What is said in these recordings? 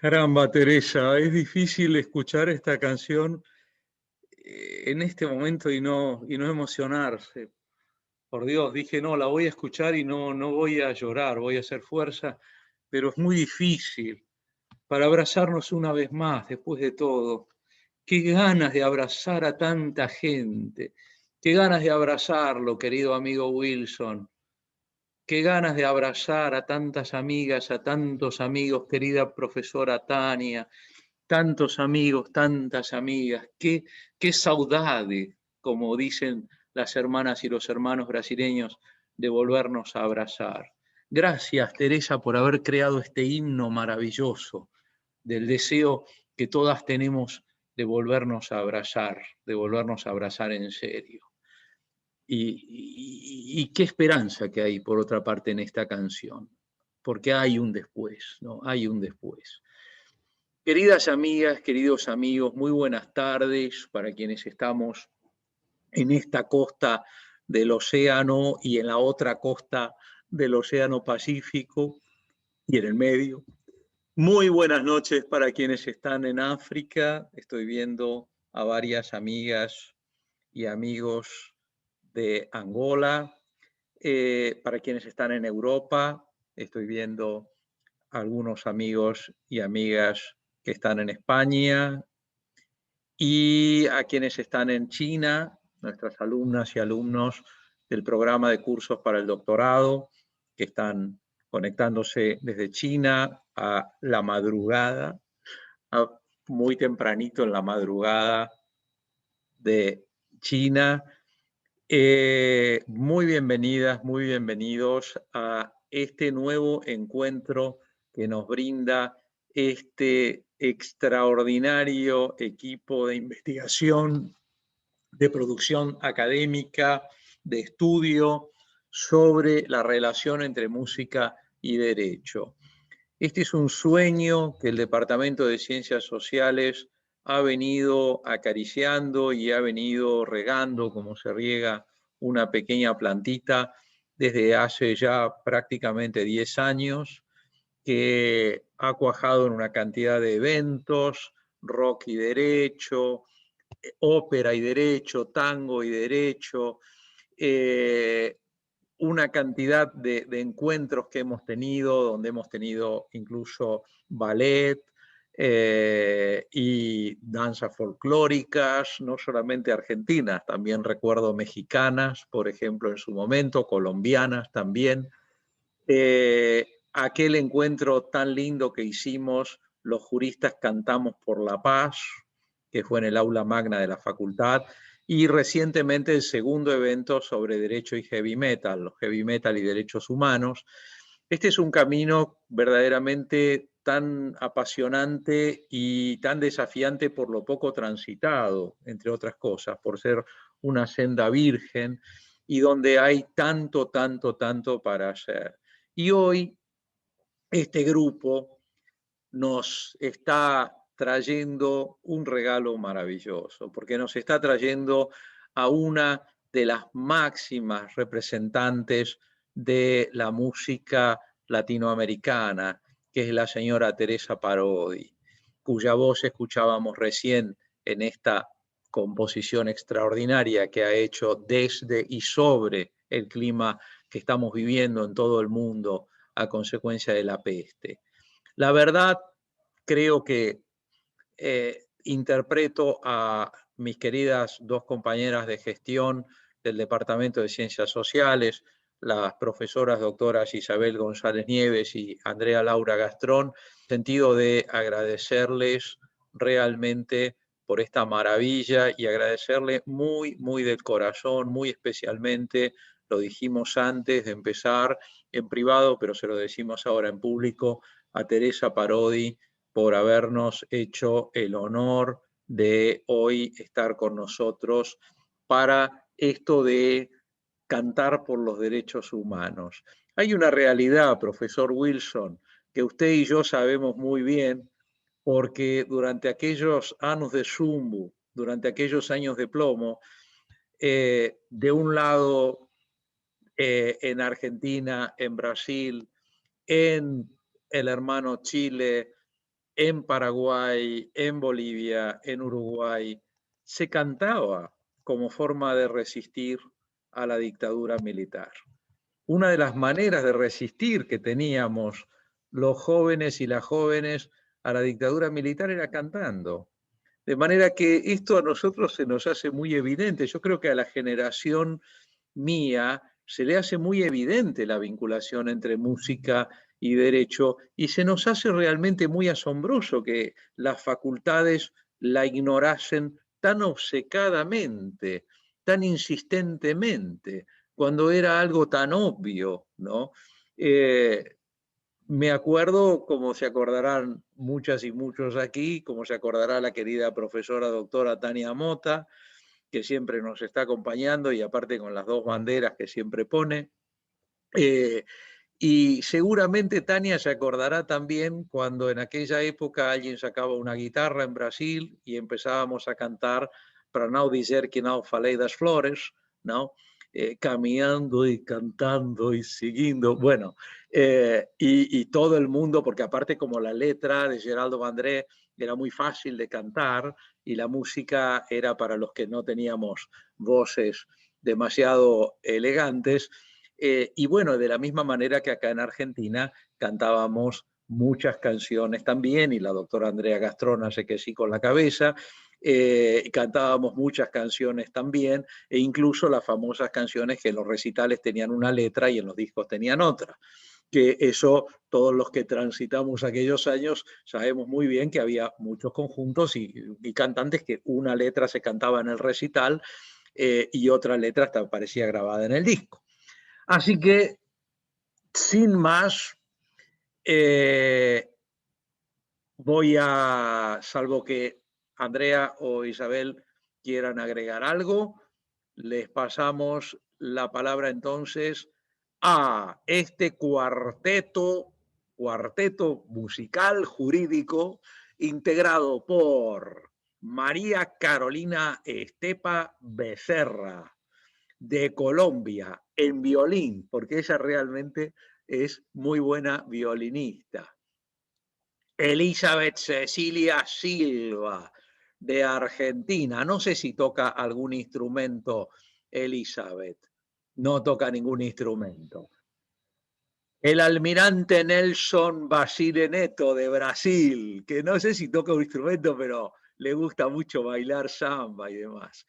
Caramba, Teresa, es difícil escuchar esta canción en este momento y no emocionarse. Por Dios, dije, no, la voy a escuchar y no voy a llorar, voy a hacer fuerza, pero es muy difícil para abrazarnos una vez más después de todo. Qué ganas de abrazar a tanta gente, qué ganas de abrazarlo, querido amigo Wilson. Qué ganas de abrazar a tantas amigas, a tantos amigos, querida profesora Tania, tantos amigos, tantas amigas. Qué saudade, como dicen las hermanas y los hermanos brasileños, de volvernos a abrazar. Gracias, Teresa, por haber creado este himno maravilloso del deseo que todas tenemos de volvernos a abrazar en serio. Y qué esperanza que hay, por otra parte, en esta canción, porque hay un después, ¿no? Hay un después. Queridas amigas, queridos amigos, muy buenas tardes para quienes estamos en esta costa del océano y en la otra costa del océano Pacífico y en el medio. Muy buenas noches para quienes están en África. Estoy viendo a varias amigas y amigos de Angola. Para quienes están en Europa, estoy viendo algunos amigos y amigas que están en España, y a quienes están en China, nuestras alumnas y alumnos del programa de cursos para el doctorado, que están conectándose desde China a la madrugada, muy tempranito en la madrugada de China. Muy bienvenidas, muy bienvenidos a este nuevo encuentro que nos brinda este extraordinario equipo de investigación, de producción académica, de estudio sobre la relación entre música y derecho. Este es un sueño que el Departamento de Ciencias Sociales ha venido acariciando y ha venido regando como se riega una pequeña plantita desde hace ya prácticamente 10 años, que ha cuajado en una cantidad de eventos, rock y derecho, ópera y derecho, tango y derecho, una cantidad de encuentros que hemos tenido, donde hemos tenido incluso ballet y danzas folclóricas, no solamente argentinas, también recuerdo mexicanas, por ejemplo, en su momento, colombianas también. Aquel encuentro tan lindo que hicimos, los juristas cantamos por la paz, que fue en el aula magna de la facultad, y recientemente el segundo evento sobre derecho y heavy metal, los heavy metal y derechos humanos. Este es un camino verdaderamente tan apasionante y tan desafiante por lo poco transitado, entre otras cosas, por ser una senda virgen y donde hay tanto, tanto, tanto para hacer. Y hoy este grupo nos está trayendo un regalo maravilloso, porque nos está trayendo a una de las máximas representantes de la música latinoamericana, que es la señora Teresa Parodi, cuya voz escuchábamos recién en esta composición extraordinaria que ha hecho desde y sobre el clima que estamos viviendo en todo el mundo a consecuencia de la peste. La verdad, creo que interpreto a mis queridas dos compañeras de gestión del Departamento de Ciencias Sociales, las profesoras doctoras Isabel González Nieves y Andrea Laura Gastrón, en sentido de agradecerles realmente por esta maravilla y agradecerle muy, muy del corazón, muy especialmente, lo dijimos antes de empezar en privado, pero se lo decimos ahora en público, a Teresa Parodi por habernos hecho el honor de hoy estar con nosotros para esto de cantar por los derechos humanos. Hay una realidad, profesor Wilson, que usted y yo sabemos muy bien, porque durante aquellos años de Zumbu, durante aquellos años de plomo, de un lado en Argentina, en Brasil, en el hermano Chile, en Paraguay, en Bolivia, en Uruguay, se cantaba como forma de resistir a la dictadura militar. Una de las maneras de resistir que teníamos los jóvenes y las jóvenes a la dictadura militar era cantando. De manera que esto a nosotros se nos hace muy evidente. Yo creo que a la generación mía se le hace muy evidente la vinculación entre música y derecho y se nos hace realmente muy asombroso que las facultades la ignorasen tan obcecadamente, tan insistentemente, cuando era algo tan obvio, ¿no? Me acuerdo, como se acordarán muchas y muchos aquí, como se acordará la querida profesora doctora Tania Mota, que siempre nos está acompañando y aparte con las dos banderas que siempre pone. Y seguramente Tania se acordará también cuando en aquella época alguien sacaba una guitarra en Brasil y empezábamos a cantar Para não dizer que não falei das flores, ¿no? Caminando y cantando y siguiendo. Bueno, y todo el mundo, porque aparte como la letra de Geraldo Vandré era muy fácil de cantar y la música era para los que no teníamos voces demasiado elegantes, y bueno, de la misma manera que acá en Argentina cantábamos muchas canciones también, y la doctora Andrea Gastrón hace que sí con la cabeza, cantábamos muchas canciones también, e incluso las famosas canciones que en los recitales tenían una letra y en los discos tenían otra. Que eso, todos los que transitamos aquellos años, sabemos muy bien que había muchos conjuntos y cantantes que una letra se cantaba en el recital y otra letra hasta parecía grabada en el disco. Así que, sin más, voy a, salvo que Andrea o Isabel quieran agregar algo, les pasamos la palabra entonces a este cuarteto musical jurídico integrado por María Carolina Estepa Becerra, de Colombia, en violín, porque ella realmente es muy buena violinista. Elizabeth Cecilia Silva, de Argentina. No sé si toca algún instrumento, Elizabeth. No toca ningún instrumento. El almirante Nelson Basile Neto, de Brasil, que no sé si toca un instrumento, pero le gusta mucho bailar samba y demás.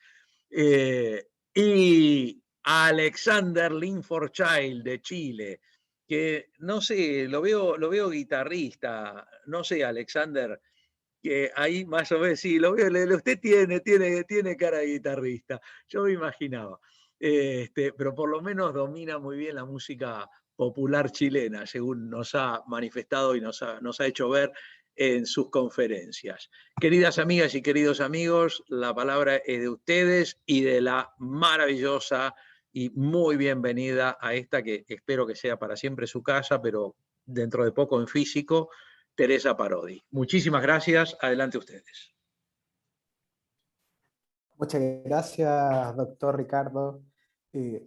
Y Alexander Linford Child, de Chile, que no sé, lo veo guitarrista, no sé, Alexander, que ahí más o menos, sí, lo veo, usted tiene cara de guitarrista, yo me imaginaba, pero por lo menos domina muy bien la música popular chilena, según nos ha manifestado y nos ha hecho ver en sus conferencias. Queridas amigas y queridos amigos, la palabra es de ustedes y de la maravillosa y muy bienvenida a esta que espero que sea para siempre su casa, pero dentro de poco en físico, Teresa Parodi. Muchísimas gracias. Adelante ustedes. Muchas gracias, doctor Ricardo.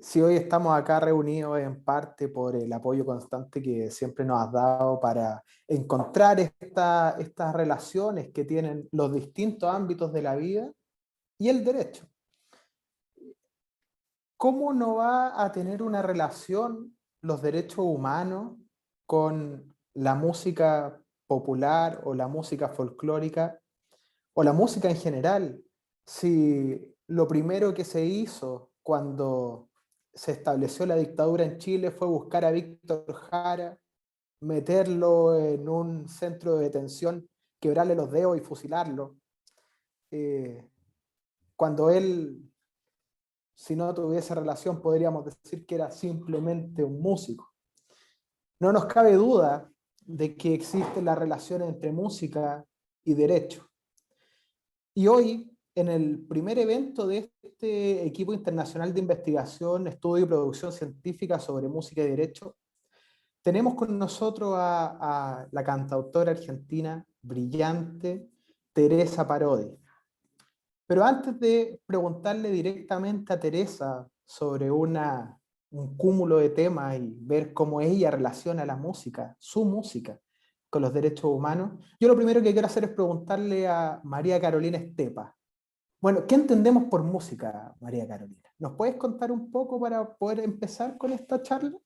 Sí, hoy estamos acá reunidos en parte por el apoyo constante que siempre nos has dado para encontrar estas relaciones que tienen los distintos ámbitos de la vida y el derecho. ¿Cómo no va a tener una relación los derechos humanos con la música popular o la música folclórica o la música en general? Si lo primero que se hizo cuando se estableció la dictadura en Chile fue buscar a Víctor Jara, meterlo en un centro de detención, quebrarle los dedos y fusilarlo, cuando él, si no tuviese relación, podríamos decir que era simplemente un músico. No nos cabe duda de que existe la relación entre música y derecho. Y hoy, en el primer evento de este equipo internacional de investigación, estudio y producción científica sobre música y derecho, tenemos con nosotros a la cantautora argentina brillante Teresa Parodi. Pero antes de preguntarle directamente a Teresa sobre un cúmulo de temas y ver cómo ella relaciona la música, su música, con los derechos humanos. Yo lo primero que quiero hacer es preguntarle a María Carolina Estepa. Bueno, ¿qué entendemos por música, María Carolina? ¿Nos puedes contar un poco para poder empezar con esta charla?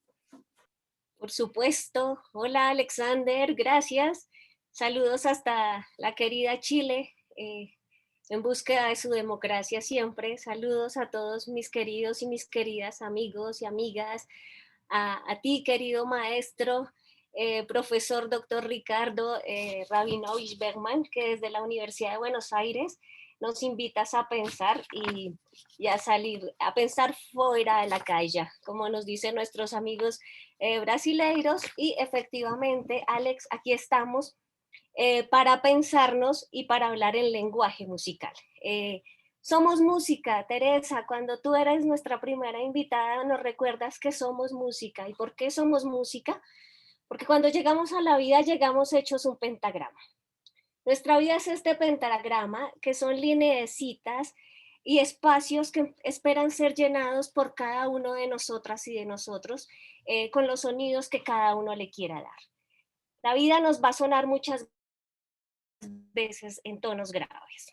Por supuesto. Hola Alexander, gracias. Saludos hasta la querida Chile, en búsqueda de su democracia siempre. Saludos a todos mis queridos y mis queridas amigos y amigas. A ti, querido maestro, profesor doctor Ricardo Rabinovich Bergman, que desde la Universidad de Buenos Aires nos invitas a pensar y a salir, a pensar fuera de la calle, como nos dicen nuestros amigos brasileiros. Y efectivamente, Alex, aquí estamos para pensarnos y para hablar en lenguaje musical. Somos música, Teresa. Cuando tú eres nuestra primera invitada, nos recuerdas que somos música. ¿Y por qué somos música? Porque cuando llegamos a la vida, llegamos hechos un pentagrama. Nuestra vida es este pentagrama, que son lineecitas y espacios que esperan ser llenados por cada uno de nosotras y de nosotros, con los sonidos que cada uno le quiera dar. La vida nos va a sonar muchas veces en tonos graves,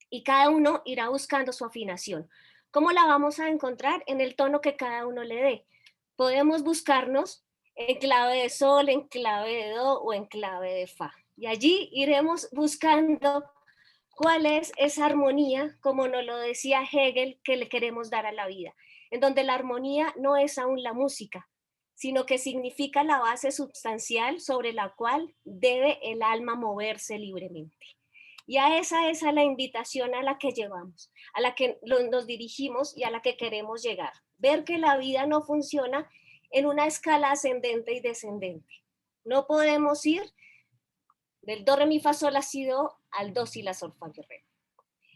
y cada uno irá buscando su afinación. ¿Cómo la vamos a encontrar? En el tono que cada uno le dé. Podemos buscarnos en clave de sol, en clave de do o en clave de fa. Y allí iremos buscando cuál es esa armonía, como nos lo decía Hegel, que le queremos dar a la vida, en donde la armonía no es aún la música, sino que significa la base sustancial sobre la cual debe el alma moverse libremente. Y a esa es a la invitación a la que llevamos, a la que nos dirigimos y a la que queremos llegar. Ver que la vida no funciona en una escala ascendente y descendente. No podemos ir del do, re, mi, fa, sol, la, si, do al do, si, la, sol, fa, re.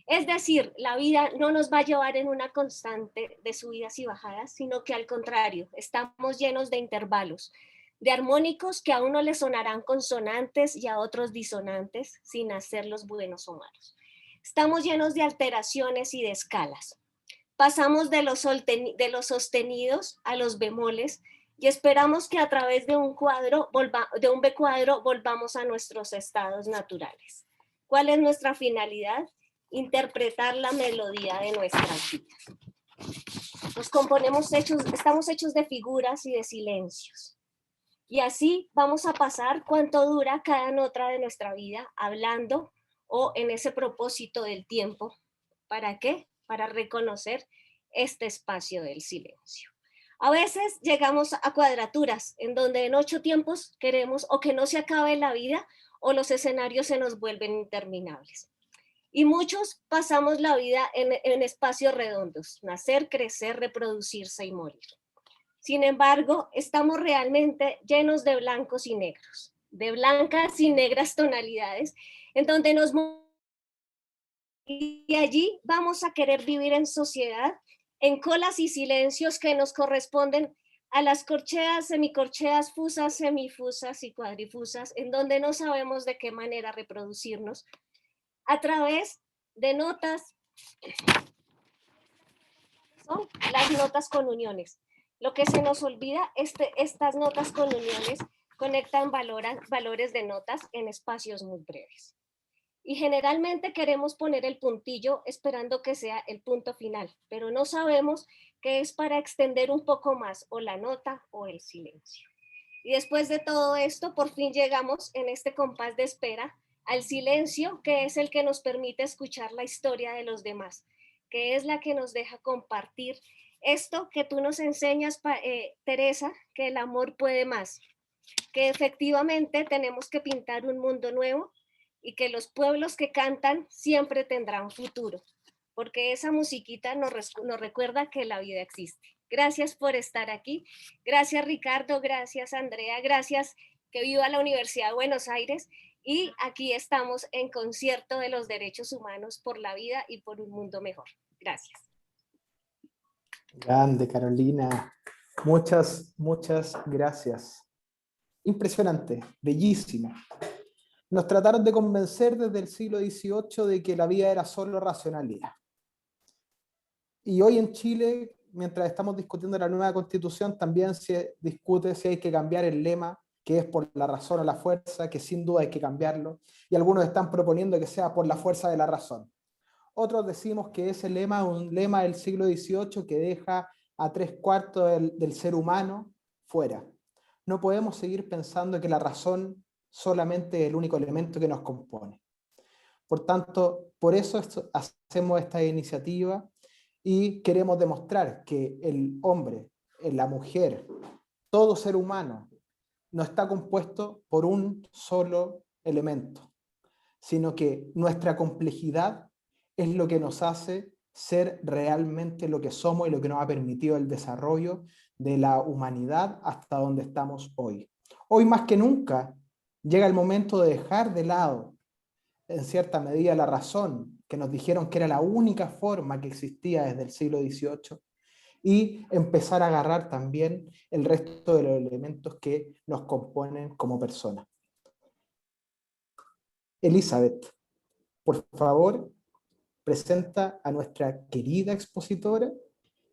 Es decir, la vida no nos va a llevar en una constante de subidas y bajadas, sino que al contrario, estamos llenos de intervalos, de armónicos que a uno le sonarán consonantes y a otros disonantes, sin hacerlos buenos o malos. Estamos llenos de alteraciones y de escalas. Pasamos de los sostenidos a los bemoles y esperamos que a través de un B cuadro volvamos a nuestros estados naturales. ¿Cuál es nuestra finalidad? Interpretar la melodía de nuestras vidas. Estamos hechos de figuras y de silencios. Y así vamos a pasar cuánto dura cada nota de nuestra vida, hablando o en ese propósito del tiempo. ¿Para qué? Para reconocer este espacio del silencio. A veces llegamos a cuadraturas en donde en 8 tiempos queremos o que no se acabe la vida o los escenarios se nos vuelven interminables. Y muchos pasamos la vida en espacios redondos, nacer, crecer, reproducirse y morir. Sin embargo, estamos realmente llenos de blancos y negros, de blancas y negras tonalidades, en donde y allí vamos a querer vivir en sociedad, en colas y silencios que nos corresponden a las corcheas, semicorcheas, fusas, semifusas y cuadrifusas, en donde no sabemos de qué manera reproducirnos, a través de notas, son las notas con uniones. Lo que se nos olvida, estas notas con uniones conectan valores de notas en espacios muy breves. Y generalmente queremos poner el puntillo esperando que sea el punto final, pero no sabemos que es para extender un poco más o la nota o el silencio. Y después de todo esto, por fin llegamos en este compás de espera al silencio, que es el que nos permite escuchar la historia de los demás, que es la que nos deja compartir esto que tú nos enseñas, Teresa, que el amor puede más, que efectivamente tenemos que pintar un mundo nuevo y que los pueblos que cantan siempre tendrán futuro, porque esa musiquita nos recuerda que la vida existe. Gracias por estar aquí. Gracias, Ricardo. Gracias, Andrea. Gracias. Que viva la Universidad de Buenos Aires. Y aquí estamos en concierto de los derechos humanos por la vida y por un mundo mejor. Gracias. Grande, Carolina. Muchas, muchas gracias. Impresionante, bellísimo. Nos trataron de convencer desde el siglo XVIII de que la vida era solo racionalidad. Y hoy en Chile, mientras estamos discutiendo la nueva constitución, también se discute si hay que cambiar el lema que es por la razón o la fuerza, que sin duda hay que cambiarlo, y algunos están proponiendo que sea por la fuerza de la razón. Otros decimos que ese lema es un lema del siglo XVIII que deja a 3/4 del ser humano fuera. No podemos seguir pensando que la razón solamente es el único elemento que nos compone. Por tanto, por eso hacemos esta iniciativa y queremos demostrar que el hombre, la mujer, todo ser humano no está compuesto por un solo elemento, sino que nuestra complejidad es lo que nos hace ser realmente lo que somos y lo que nos ha permitido el desarrollo de la humanidad hasta donde estamos hoy. Hoy más que nunca llega el momento de dejar de lado, en cierta medida, la razón, que nos dijeron que era la única forma que existía desde el siglo XVIII, y empezar a agarrar también el resto de los elementos que nos componen como personas. Elizabeth, por favor, presenta a nuestra querida expositora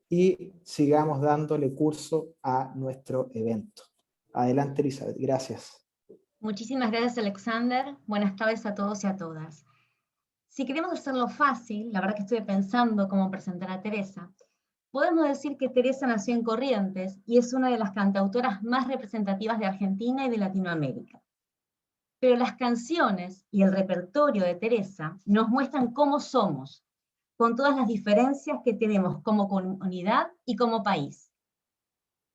y sigamos dándole curso a nuestro evento. Adelante, Elizabeth, gracias. Muchísimas gracias, Alexander. Buenas tardes a todos y a todas. Si queremos hacerlo fácil, la verdad que estuve pensando cómo presentar a Teresa, podemos decir que Teresa nació en Corrientes y es una de las cantautoras más representativas de Argentina y de Latinoamérica. Pero las canciones y el repertorio de Teresa nos muestran cómo somos, con todas las diferencias que tenemos como comunidad y como país.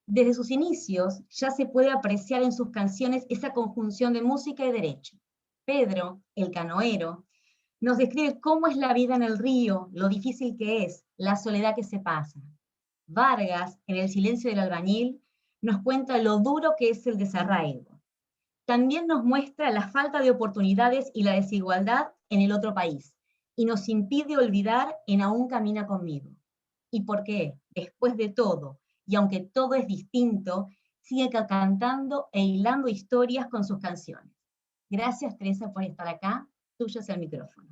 Desde sus inicios ya se puede apreciar en sus canciones esa conjunción de música y derecho. Pedro, el canoero, nos describe cómo es la vida en el río, lo difícil que es, la soledad que se pasa. Vargas, en El silencio del albañil, nos cuenta lo duro que es el desarraigo. También nos muestra la falta de oportunidades y la desigualdad en el otro país, y nos impide olvidar en Aún camina conmigo. ¿Y por qué? Después de todo, y aunque todo es distinto, sigue cantando e hilando historias con sus canciones. Gracias, Teresa, por estar acá. Tuyo es el micrófono.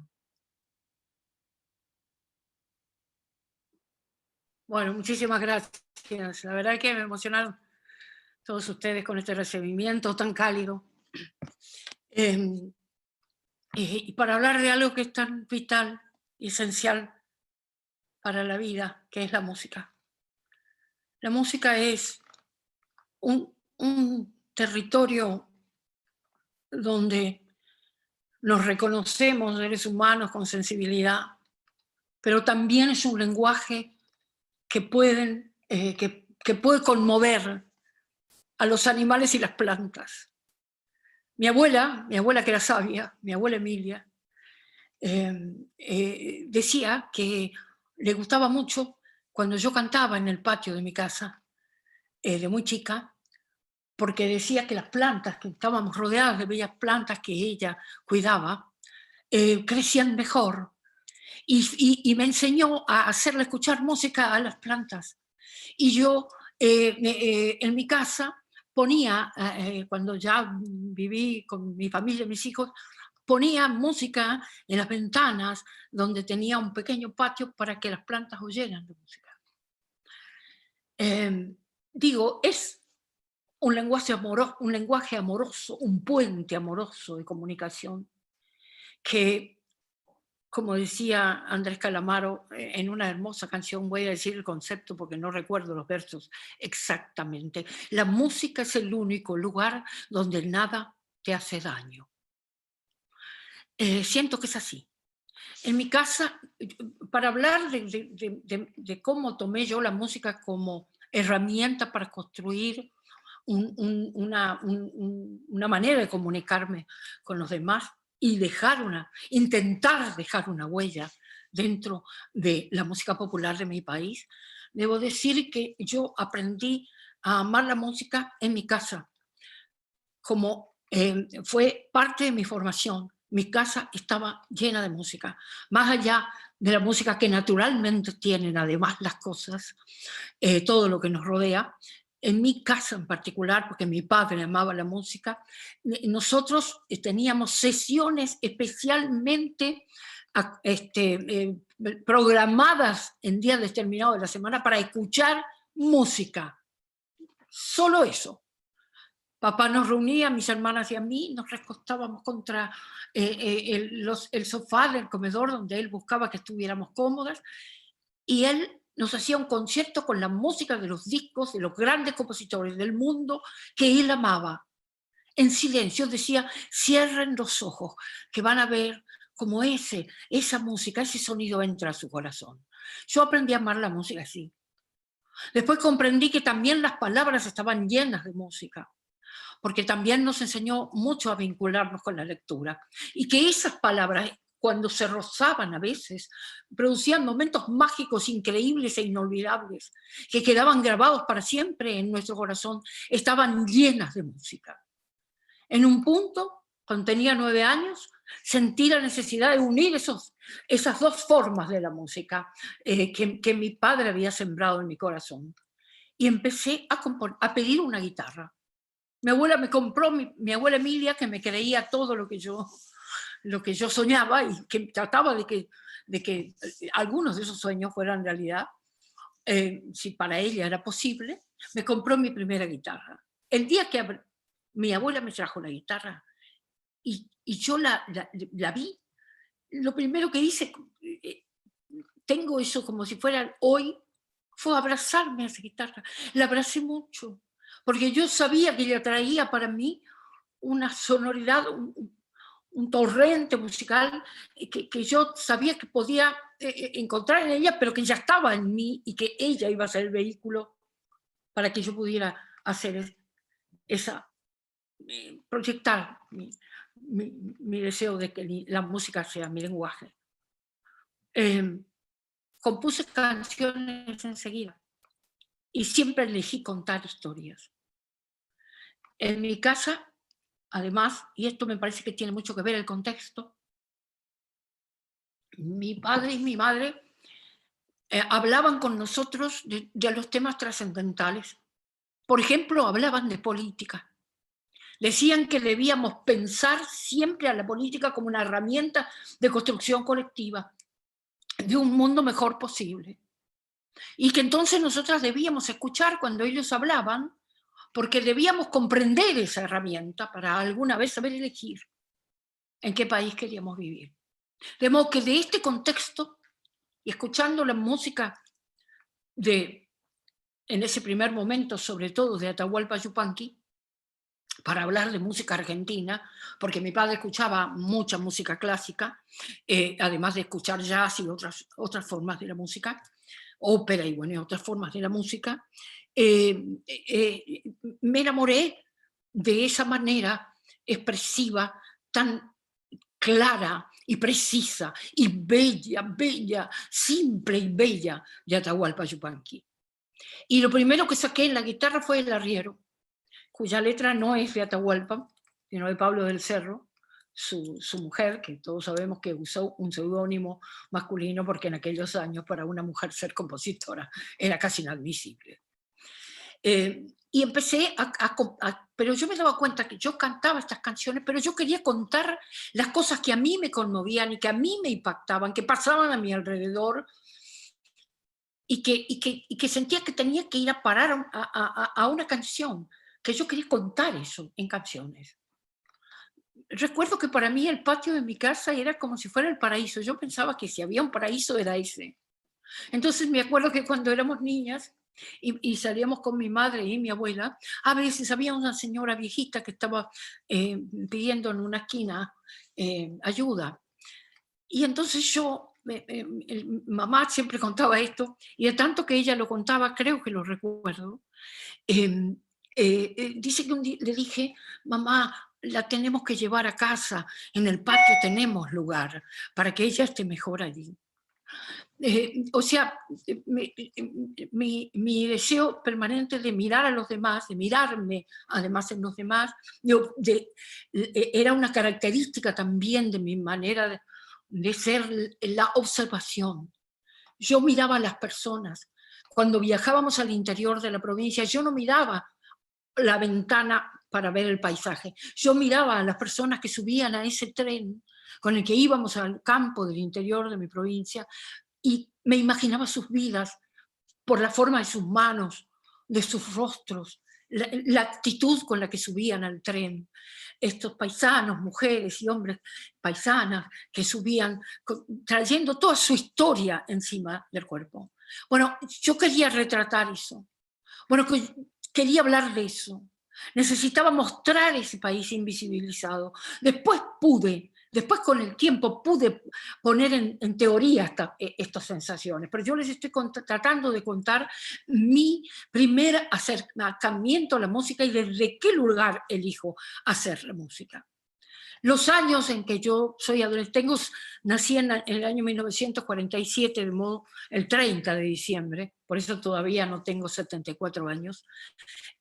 Bueno, muchísimas gracias. La verdad es que me emocionaron todos ustedes con este recibimiento tan cálido. Y para hablar de algo que es tan vital y esencial para la vida, que es la música. La música es un territorio donde nos reconocemos seres humanos con sensibilidad, pero también es un lenguaje que puede conmover a los animales y las plantas. Mi abuela que era sabia, mi abuela Emilia, decía que le gustaba mucho cuando yo cantaba en el patio de mi casa, de muy chica, porque decía que las plantas, que estábamos rodeadas de bellas plantas que ella cuidaba, crecían mejor. Y me enseñó a hacerle escuchar música a las plantas. Y yo en mi casa ponía, cuando ya viví con mi familia y mis hijos, ponía música en las ventanas donde tenía un pequeño patio para que las plantas oyeran de música. Digo, es un lenguaje amoroso, un puente amoroso de comunicación que, como decía Andrés Calamaro en una hermosa canción, voy a decir el concepto porque no recuerdo los versos exactamente, la música es el único lugar donde nada te hace daño. Siento que es así. En mi casa, para hablar de cómo tomé yo la música como herramienta para construir una manera de comunicarme con los demás y intentar dejar una huella dentro de la música popular de mi país, debo decir que yo aprendí a amar la música en mi casa, como fue parte de mi formación. Mi casa estaba llena de música, más allá de la música que naturalmente tienen además las cosas, todo lo que nos rodea. En mi casa en particular, porque mi padre amaba la música, nosotros teníamos sesiones especialmente programadas en días determinados de la semana para escuchar música. Solo eso. Papá nos reunía, mis hermanas y a mí, nos recostábamos contra el sofá del comedor donde él buscaba que estuviéramos cómodas, y él nos hacía un concierto con la música de los discos de los grandes compositores del mundo que él amaba. En silencio decía, cierren los ojos, que van a ver cómo esa música, ese sonido entra a su corazón. Yo aprendí a amar la música así. Después comprendí que también las palabras estaban llenas de música, porque también nos enseñó mucho a vincularnos con la lectura, y que esas palabras, cuando se rozaban a veces, producían momentos mágicos, increíbles e inolvidables, que quedaban grabados para siempre en nuestro corazón, estaban llenas de música. En un punto, cuando tenía 9 años, sentí la necesidad de unir esas dos formas de la música que mi padre había sembrado en mi corazón. Y empecé a pedir una guitarra. Mi abuela me compró, mi abuela Emilia, que me creía todo lo que yo soñaba, y que trataba de que algunos de esos sueños fueran realidad, si para ella era posible, me compró mi primera guitarra. El día que mi abuela me trajo la guitarra y yo la vi, lo primero que hice, tengo eso como si fuera hoy, fue abrazarme a esa guitarra. La abracé mucho, porque yo sabía que ella traía para mí una sonoridad, un torrente musical que yo sabía que podía encontrar en ella, pero que ya estaba en mí, y que ella iba a ser el vehículo para que yo pudiera hacer proyectar mi deseo de que la música sea mi lenguaje. Compuse canciones enseguida y siempre elegí contar historias. En mi casa, además, y esto me parece que tiene mucho que ver el contexto, mi padre y mi madre hablaban con nosotros de los temas trascendentales. Por ejemplo, hablaban de política. Decían que debíamos pensar siempre a la política como una herramienta de construcción colectiva, de un mundo mejor posible. Y que entonces nosotras debíamos escuchar cuando ellos hablaban, porque debíamos comprender esa herramienta para alguna vez saber elegir en qué país queríamos vivir. De modo que de este contexto, y escuchando la música en ese primer momento, sobre todo de Atahualpa Yupanqui, para hablar de música argentina, porque mi padre escuchaba mucha música clásica, además de escuchar jazz y otras formas de la música, ópera y bueno, otras formas de la música, me enamoré de esa manera expresiva, tan clara y precisa y bella, simple y bella de Atahualpa Yupanqui. Y lo primero que saqué en la guitarra fue El Arriero, cuya letra no es de Atahualpa, sino de Pablo del Cerro, su mujer, que todos sabemos que usó un seudónimo masculino porque en aquellos años para una mujer ser compositora era casi inadmisible. Y empecé pero yo me daba cuenta que yo cantaba estas canciones, pero yo quería contar las cosas que a mí me conmovían y que a mí me impactaban, que pasaban a mi alrededor, y que sentía que tenía que ir a parar a una canción, que yo quería contar eso en canciones. Recuerdo que para mí el patio de mi casa era como si fuera el paraíso. Yo pensaba que si había un paraíso era ese. Entonces me acuerdo que cuando éramos niñas y salíamos con mi madre y mi abuela, a veces había una señora viejita que estaba pidiendo en una esquina ayuda. Y entonces mamá siempre contaba esto, y de tanto que ella lo contaba, creo que lo recuerdo, dice que un día le dije, mamá, la tenemos que llevar a casa, en el patio tenemos lugar, para que ella esté mejor allí. O sea, mi deseo permanente de mirar a los demás, de mirarme además en los demás, era una característica también de mi manera de ser, la observación. Yo miraba a las personas. Cuando viajábamos al interior de la provincia, yo no miraba la ventana para ver el paisaje. Yo miraba a las personas que subían a ese tren con el que íbamos al campo del interior de mi provincia, y me imaginaba sus vidas por la forma de sus manos, de sus rostros, la actitud con la que subían al tren. Estos paisanos, mujeres y hombres paisanas que subían trayendo toda su historia encima del cuerpo. Bueno, yo quería retratar eso. Bueno, quería hablar de eso. Necesitaba mostrar ese país invisibilizado. Después con el tiempo pude poner en teoría estas sensaciones, pero yo les estoy tratando de contar mi primer acercamiento a la música y desde qué lugar elijo hacer la música. Los años en que yo soy adolescente, nací en el año 1947, de modo el 30 de diciembre, por eso todavía no tengo 74 años,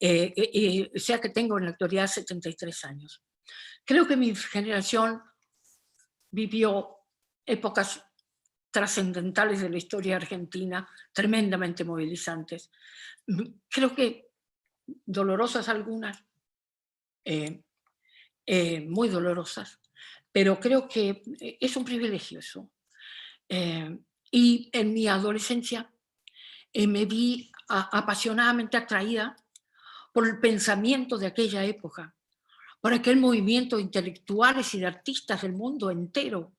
o sea que tengo en la actualidad 73 años. Creo que mi generación vivió épocas trascendentales de la historia argentina, tremendamente movilizantes. Creo que dolorosas algunas, muy dolorosas, pero creo que es un privilegio eso. Y en mi adolescencia me vi apasionadamente atraída por el pensamiento de aquella época, por aquel movimiento de intelectuales y de artistas del mundo entero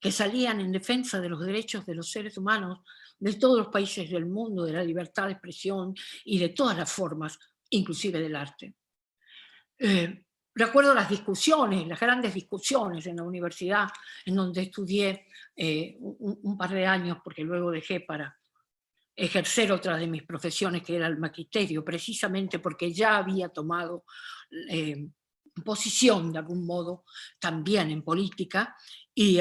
que salían en defensa de los derechos de los seres humanos de todos los países del mundo, de la libertad de expresión y de todas las formas, inclusive del arte. Recuerdo las discusiones, las grandes discusiones en la universidad, en donde estudié un par de años, porque luego dejé para ejercer otra de mis profesiones, que era el magisterio, precisamente porque ya había tomado posición de algún modo también en política, y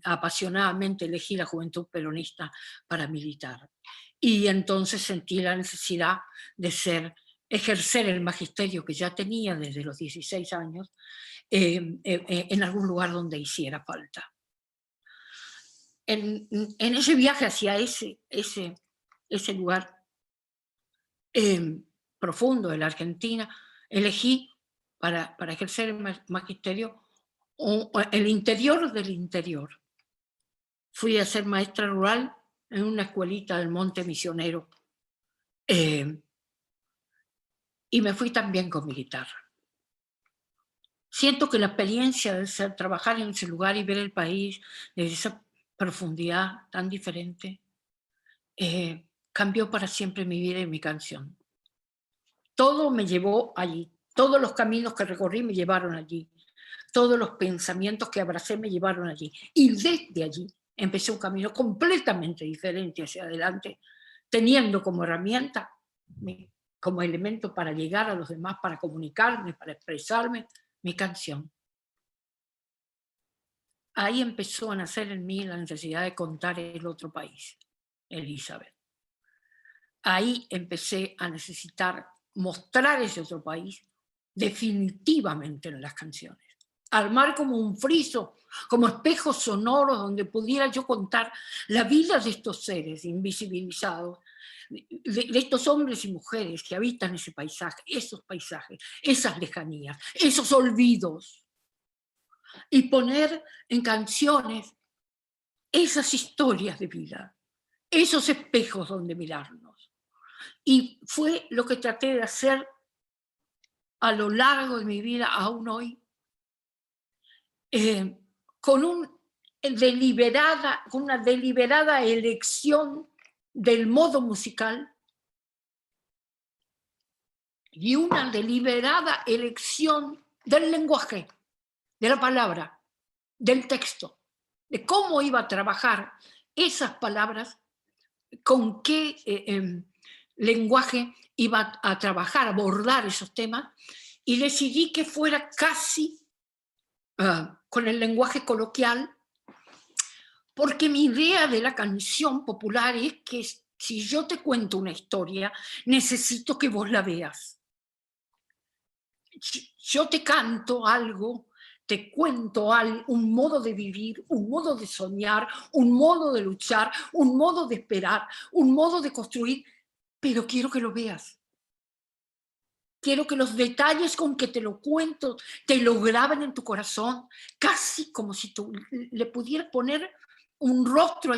apasionadamente elegí la Juventud Peronista para militar. Y entonces sentí la necesidad de ejercer el magisterio que ya tenía desde los 16 años en algún lugar donde hiciera falta. En ese viaje hacia ese lugar profundo de la Argentina, elegí para ejercer el magisterio el interior del interior. Fui a ser maestra rural en una escuelita del Monte Misionero y me fui también con mi guitarra. Siento que la experiencia de trabajar en ese lugar y ver el país desde esa profundidad tan diferente cambió para siempre mi vida y mi canción. Todo me llevó allí, todos los caminos que recorrí me llevaron allí, todos los pensamientos que abracé me llevaron allí. Y desde allí empecé un camino completamente diferente hacia adelante, teniendo como herramienta, como elemento para llegar a los demás, para comunicarme, para expresarme, mi canción. Ahí empezó a nacer en mí la necesidad de contar el otro país, Elizabeth. Ahí empecé a necesitar mostrar ese otro país definitivamente en las canciones. Armar como un friso, como espejos sonoros donde pudiera yo contar la vida de estos seres invisibilizados, de estos hombres y mujeres que habitan ese paisaje, esos paisajes, esas lejanías, esos olvidos. Y poner en canciones esas historias de vida, esos espejos donde mirarnos. Y fue lo que traté de hacer a lo largo de mi vida, aún hoy, con una deliberada elección del modo musical y una deliberada elección del lenguaje, de la palabra, del texto, de cómo iba a trabajar esas palabras, con qué lenguaje iba a trabajar, a abordar esos temas, y decidí que fuera casi con el lenguaje coloquial, porque mi idea de la canción popular es que si yo te cuento una historia, necesito que vos la veas. Yo te canto algo, te cuento un modo de vivir, un modo de soñar, un modo de luchar, un modo de esperar, un modo de construir, pero quiero que lo veas. Quiero que los detalles con que te lo cuento te lo graben en tu corazón, casi como si tú le pudieras poner un rostro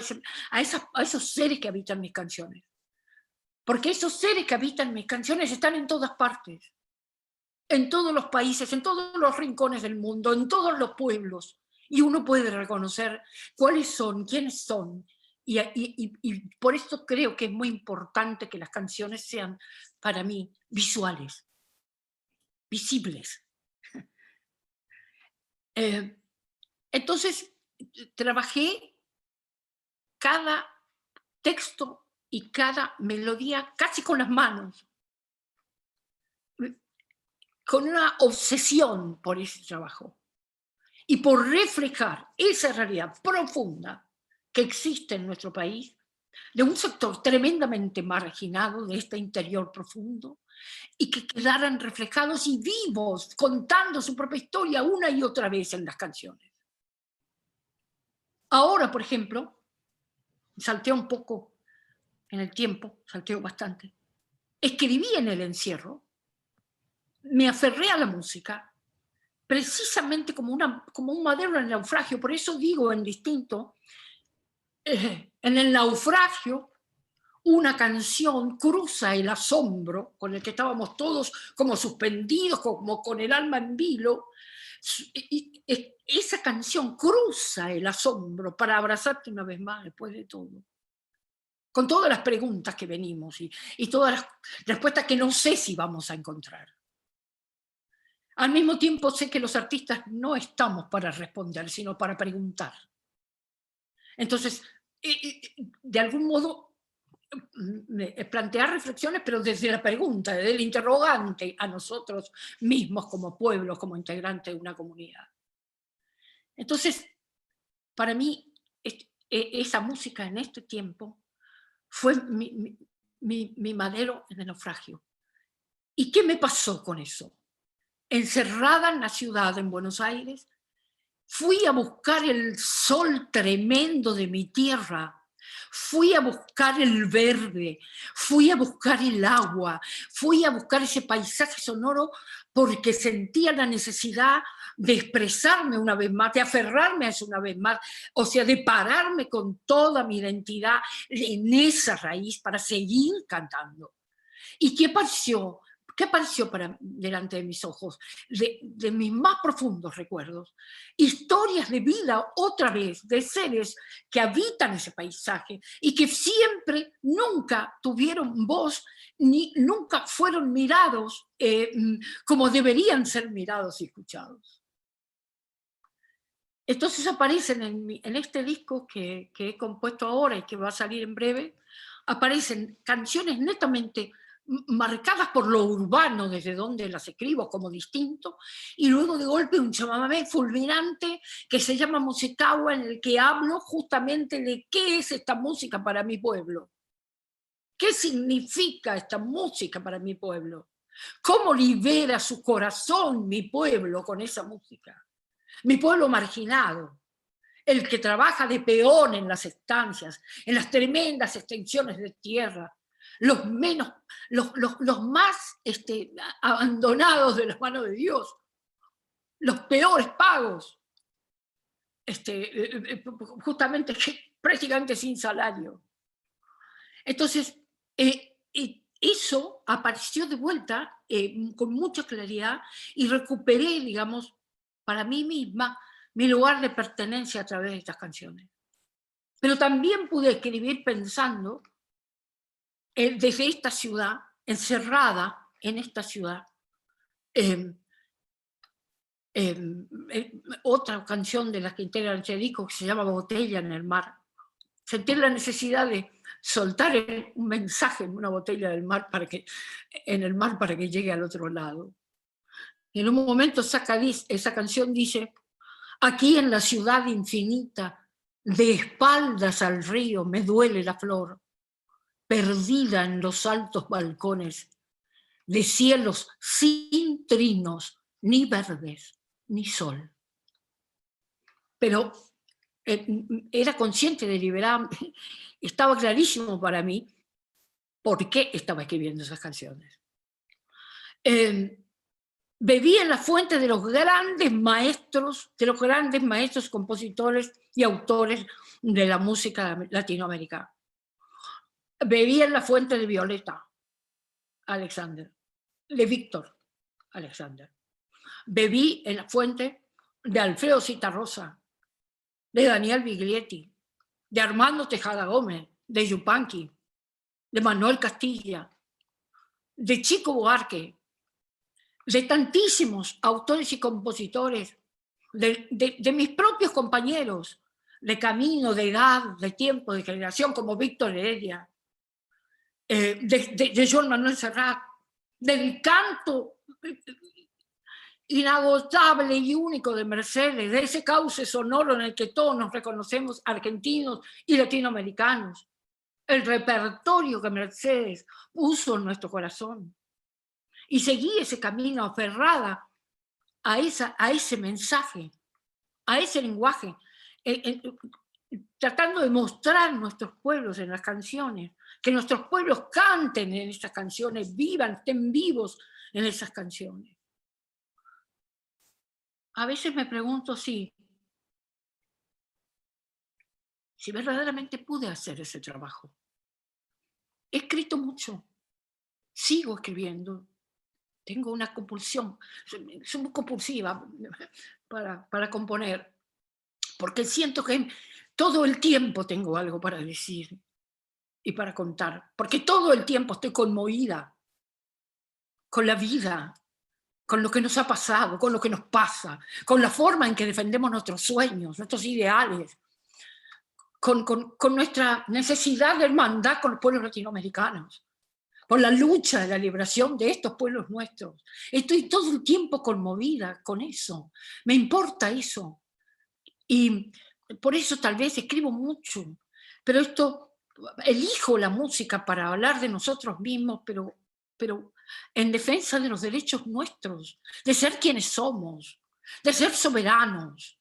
a esos seres que habitan mis canciones. Porque esos seres que habitan mis canciones están en todas partes, en todos los países, en todos los rincones del mundo, en todos los pueblos. Y uno puede reconocer cuáles son, quiénes son. Y por eso creo que es muy importante que las canciones sean, para mí, visuales, visibles. Entonces, trabajé cada texto y cada melodía casi con las manos, con una obsesión por ese trabajo y por reflejar esa realidad profunda que existe en nuestro país, de un sector tremendamente marginado de este interior profundo, y que quedaran reflejados y vivos, contando su propia historia una y otra vez en las canciones. Ahora, por ejemplo, salteo un poco en el tiempo, salteo bastante, escribí en el encierro, me aferré a la música, precisamente como un madero en el naufragio. Por eso digo en distinto, en el naufragio, una canción cruza el asombro con el que estábamos todos como suspendidos, como con el alma en vilo. Y esa canción cruza el asombro para abrazarte una vez más después de todo. Con todas las preguntas que venimos y todas las respuestas que no sé si vamos a encontrar. Al mismo tiempo sé que los artistas no estamos para responder, sino para preguntar. Entonces, de algún modo, plantear reflexiones, pero desde la pregunta, desde el interrogante a nosotros mismos como pueblo, como integrantes de una comunidad. Entonces, para mí, esa música en este tiempo fue mi madero en el naufragio. ¿Y qué me pasó con eso? Encerrada en la ciudad, en Buenos Aires, fui a buscar el sol tremendo de mi tierra, fui a buscar el verde, fui a buscar el agua, fui a buscar ese paisaje sonoro porque sentía la necesidad de expresarme una vez más, de aferrarme a eso una vez más, o sea, de pararme con toda mi identidad en esa raíz para seguir cantando. ¿Y qué apareció? ¿Qué apareció delante de mis ojos? De mis más profundos recuerdos. Historias de vida, otra vez, de seres que habitan ese paisaje y que siempre, nunca tuvieron voz, ni nunca fueron mirados como deberían ser mirados y escuchados. Entonces aparecen en este disco que he compuesto ahora y que va a salir en breve, aparecen canciones netamente marcadas por lo urbano, desde donde las escribo como distinto, y luego de golpe un chamamé fulminante que se llama Musicagua, en el que hablo justamente de qué es esta música para mi pueblo. ¿Qué significa esta música para mi pueblo? ¿Cómo libera su corazón mi pueblo con esa música? Mi pueblo marginado, el que trabaja de peón en las estancias, en las tremendas extensiones de tierra, los más abandonados de las manos de Dios, los peores pagos, justamente prácticamente sin salario. Entonces, eso apareció de vuelta con mucha claridad y recuperé, digamos, para mí misma, mi lugar de pertenencia a través de estas canciones. Pero también pude escribir pensando desde esta ciudad, encerrada en esta ciudad. Otra canción de las que integran ese disco, que se llama Botella en el mar. Sentir la necesidad de soltar un mensaje en una botella en el mar para que llegue al otro lado. Y en un momento esa canción dice: aquí en la ciudad infinita, de espaldas al río, me duele la flor, perdida en los altos balcones, de cielos sin trinos, ni verdes, ni sol. Pero era consciente deliberadamente, estaba clarísimo para mí por qué estaba escribiendo esas canciones. Bebí en la fuente de los grandes maestros compositores y autores de la música latinoamericana. Bebí en la fuente de Violeta Alexander, de Víctor Alexander. Bebí en la fuente de Alfredo Zitarrosa, de Daniel Biglietti, de Armando Tejada Gómez, de Yupanqui, de Manuel Castilla, de Chico Buarque, de tantísimos autores y compositores, de mis propios compañeros de camino, de edad, de tiempo, de generación, como Víctor Heredia, de Joan Manuel Serrat, del canto inagotable y único de Mercedes, de ese cauce sonoro en el que todos nos reconocemos, argentinos y latinoamericanos, el repertorio que Mercedes puso en nuestro corazón. Y seguí ese camino aferrada a ese mensaje, a ese lenguaje, tratando de mostrar nuestros pueblos en las canciones, que nuestros pueblos canten en estas canciones, vivan, estén vivos en esas canciones. A veces me pregunto si verdaderamente pude hacer ese trabajo. He escrito mucho, sigo escribiendo, tengo una compulsión, soy muy compulsiva para componer, porque siento que todo el tiempo tengo algo para decir y para contar, porque todo el tiempo estoy conmovida con la vida, con lo que nos ha pasado, con lo que nos pasa, con la forma en que defendemos nuestros sueños, nuestros ideales, con nuestra necesidad de hermandad con los pueblos latinoamericanos, por la lucha de la liberación de estos pueblos nuestros. Estoy todo el tiempo conmovida con eso, me importa eso. Y por eso tal vez escribo mucho, pero elijo la música para hablar de nosotros mismos, pero en defensa de los derechos nuestros, de ser quienes somos, de ser soberanos,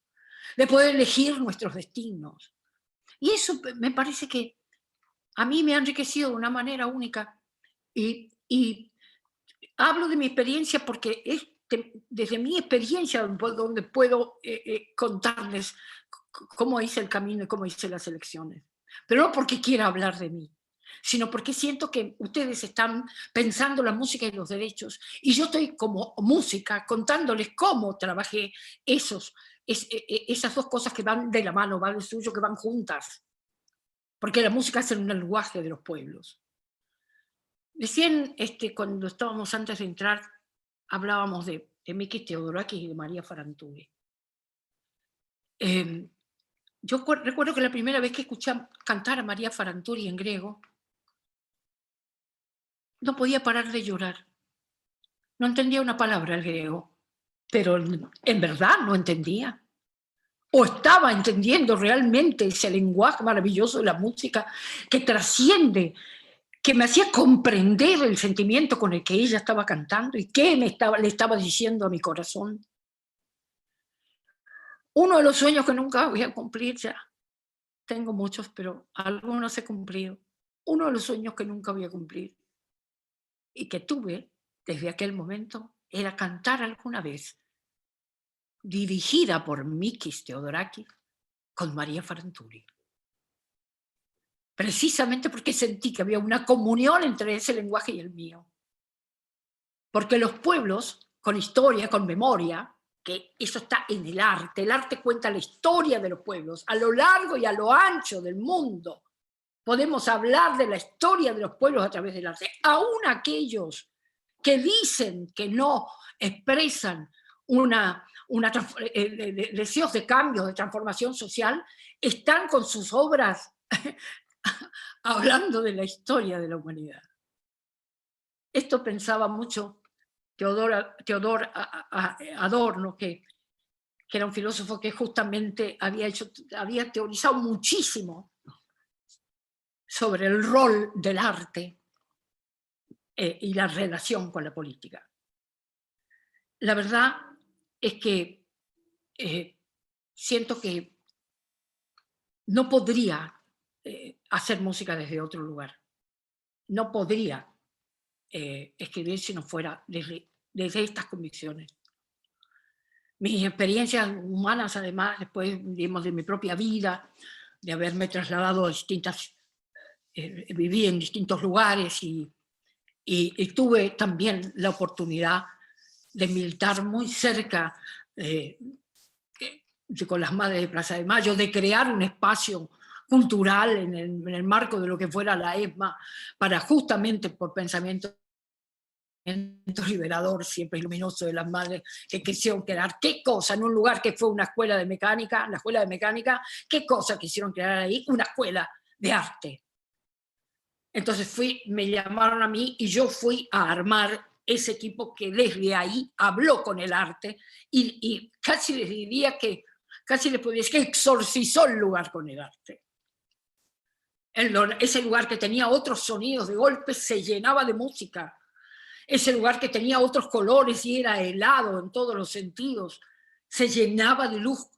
de poder elegir nuestros destinos. Y eso me parece que a mí me ha enriquecido de una manera única. Y hablo de mi experiencia porque es desde mi experiencia donde puedo contarles cómo hice el camino y cómo hice las elecciones. Pero no porque quiera hablar de mí, sino porque siento que ustedes están pensando la música y los derechos, y yo estoy como música contándoles cómo trabajé esas dos cosas que van de la mano, van del suyo, que van juntas, porque la música es el lenguaje de los pueblos. Recién, cuando estábamos antes de entrar, hablábamos de Mikis Theodorakis y de María Farantury. Yo recuerdo que la primera vez que escuché cantar a María Farantury en griego, no podía parar de llorar. No entendía una palabra el griego, pero en verdad no entendía. O estaba entendiendo realmente ese lenguaje maravilloso de la música que trasciende, que me hacía comprender el sentimiento con el que ella estaba cantando y qué le estaba diciendo a mi corazón. Uno de los sueños que nunca voy a cumplir ya, tengo muchos, pero algunos he cumplido. Uno de los sueños que nunca voy a cumplir y que tuve desde aquel momento era cantar alguna vez, dirigida por Mikis Theodorakis, con María Farantury. Precisamente porque sentí que había una comunión entre ese lenguaje y el mío. Porque los pueblos, con historia, con memoria, que eso está en el arte cuenta la historia de los pueblos, a lo largo y a lo ancho del mundo. Podemos hablar de la historia de los pueblos a través del arte. Aún aquellos que dicen que no expresan deseos de cambio, de transformación social, están con sus obras hablando de la historia de la humanidad. Esto pensaba mucho Theodor Adorno, que era un filósofo que justamente había teorizado muchísimo sobre el rol del arte y la relación con la política. La verdad es que siento que no podría hacer música desde otro lugar. No podría escribir si no fuera desde estas convicciones. Mis experiencias humanas, además, después, digamos, de mi propia vida, de haberme trasladado a distintas viví en distintos lugares y tuve también la oportunidad de militar muy cerca con las Madres de Plaza de Mayo, de crear un espacio cultural en el marco de lo que fuera la ESMA, para justamente por pensamiento liberador, siempre luminoso, de las madres que quisieron crear, qué cosa, en un lugar que fue una escuela de mecánica, la escuela de mecánica, qué cosa quisieron crear ahí, una escuela de arte. Entonces me llamaron a mí y yo fui a armar ese equipo que desde ahí habló con el arte y casi les diría que, casi les podría decir que exorcizó el lugar con el arte. Ese lugar que tenía otros sonidos de golpe se llenaba de música. Ese lugar que tenía otros colores y era helado en todos los sentidos, se llenaba de luz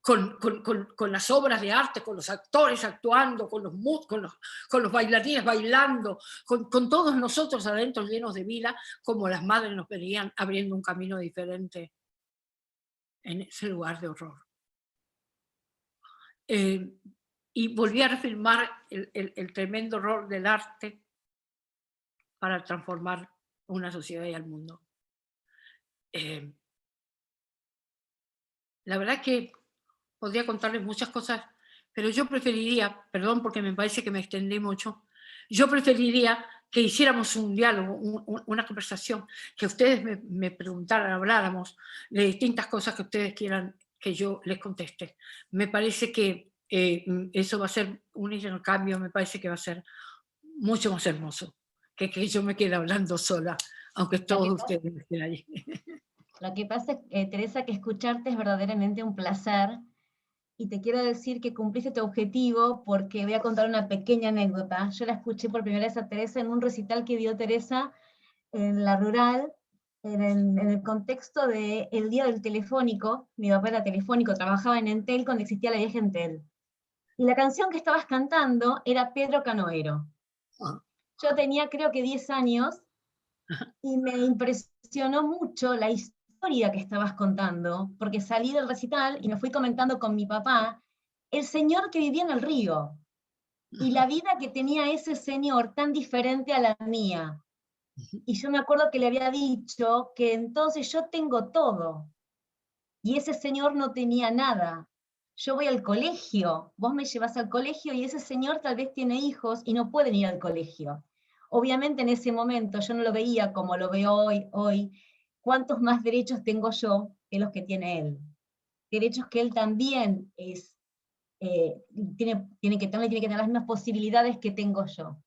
con las obras de arte, con los actores actuando, con los bailarines bailando, con todos nosotros adentro llenos de vida, como las madres nos venían abriendo un camino diferente en ese lugar de horror. Y volví a refilmar el tremendo rol del arte para transformar una sociedad y al mundo. La verdad que podría contarles muchas cosas, pero yo preferiría, perdón porque me parece que me extendí mucho, yo preferiría que hiciéramos un diálogo, una conversación, que ustedes me preguntaran, habláramos de distintas cosas que ustedes quieran que yo les conteste. Me parece que eso va a ser un intercambio, me parece que va a ser mucho más hermoso que yo me quede hablando sola, aunque todos ustedes estén allí. Lo que pasa, Teresa, que escucharte es verdaderamente un placer, y te quiero decir que cumpliste tu objetivo, porque voy a contar una pequeña anécdota. Yo la escuché por primera vez a Teresa en un recital que dio Teresa en la Rural, en el contexto del Día del Telefónico. Mi papá era telefónico, trabajaba en Entel cuando existía la vieja Entel. Y la canción que estabas cantando era Pedro Canoero. Yo tenía creo que 10 años, y me impresionó mucho la historia que estabas contando, porque salí del recital y me fui comentando con mi papá el señor que vivía en el río, y la vida que tenía ese señor tan diferente a la mía. Y yo me acuerdo que le había dicho que entonces yo tengo todo, y ese señor no tenía nada. Yo voy al colegio, vos me llevas al colegio, y ese señor tal vez tiene hijos y no pueden ir al colegio. Obviamente en ese momento yo no lo veía como lo veo hoy. ¿Cuántos más derechos tengo yo que los que tiene él? Derechos que él también tiene que tener las mismas posibilidades que tengo yo.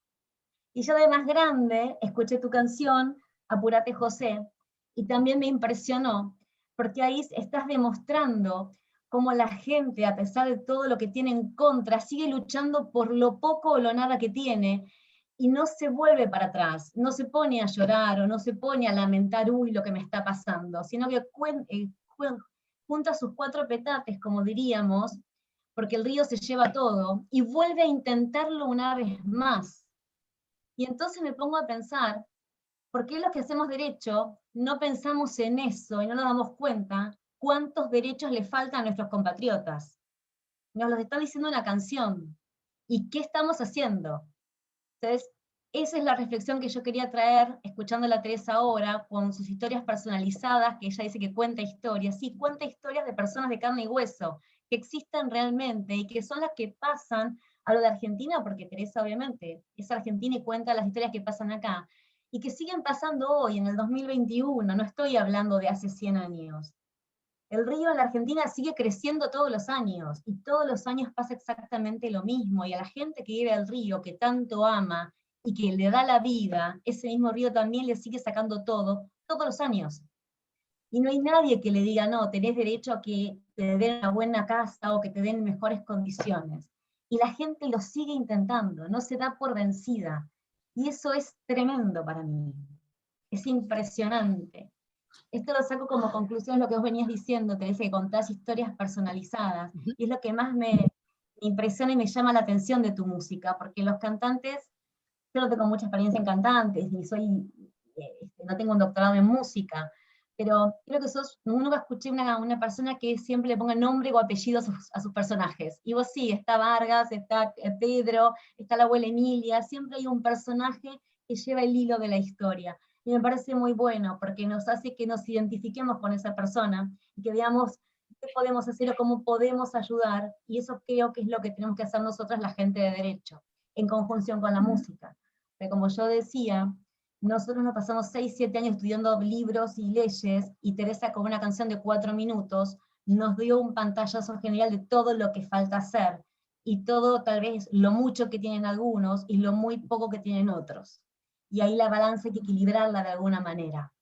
Y yo de más grande escuché tu canción, Apúrate José, y también me impresionó, porque ahí estás demostrando cómo la gente, a pesar de todo lo que tiene en contra, sigue luchando por lo poco o lo nada que tiene, y no se vuelve para atrás, no se pone a llorar o no se pone a lamentar, uy, lo que me está pasando, sino que junta sus 4 petates, como diríamos, porque el río se lleva todo, y vuelve a intentarlo una vez más. Y entonces me pongo a pensar, ¿por qué los que hacemos derecho no pensamos en eso y no nos damos cuenta cuántos derechos le faltan a nuestros compatriotas? Nos los está diciendo una canción. ¿Y qué estamos haciendo? Entonces, esa es la reflexión que yo quería traer, escuchando a la Teresa ahora, con sus historias personalizadas, que ella dice que cuenta historias. Sí, cuenta historias de personas de carne y hueso, que existen realmente, y que son las que pasan a lo de Argentina, porque Teresa obviamente es argentina y cuenta las historias que pasan acá, y que siguen pasando hoy, en el 2021, no estoy hablando de hace 100 años. El río en la Argentina sigue creciendo todos los años, y todos los años pasa exactamente lo mismo, y a la gente que vive al río, que tanto ama, y que le da la vida, ese mismo río también le sigue sacando todo, todos los años. Y no hay nadie que le diga, no, tenés derecho a que te den una buena casa, o que te den mejores condiciones. Y la gente lo sigue intentando, no se da por vencida. Y eso es tremendo para mí. Es impresionante. Esto lo saco como conclusión lo que vos venías diciendo, Teresa, que contás historias personalizadas, y es lo que más me impresiona y me llama la atención de tu música, porque los cantantes, yo no tengo mucha experiencia en cantantes, ni no tengo un doctorado en música, pero creo que nunca escuché una persona que siempre le ponga nombre o apellido a sus personajes. Y vos sí, está Vargas, está Pedro, está la abuela Emilia, siempre hay un personaje que lleva el hilo de la historia. Y me parece muy bueno, porque nos hace que nos identifiquemos con esa persona, y que veamos qué podemos hacer o cómo podemos ayudar, y eso creo que es lo que tenemos que hacer nosotras, la gente de derecho, en conjunción con la música. Porque como yo decía, nosotros nos pasamos 6, 7 años estudiando libros y leyes, y Teresa con una canción de 4 minutos nos dio un pantallazo general de todo lo que falta hacer, y todo tal vez lo mucho que tienen algunos y lo muy poco que tienen otros. Y ahí la balanza hay que equilibrarla de alguna manera.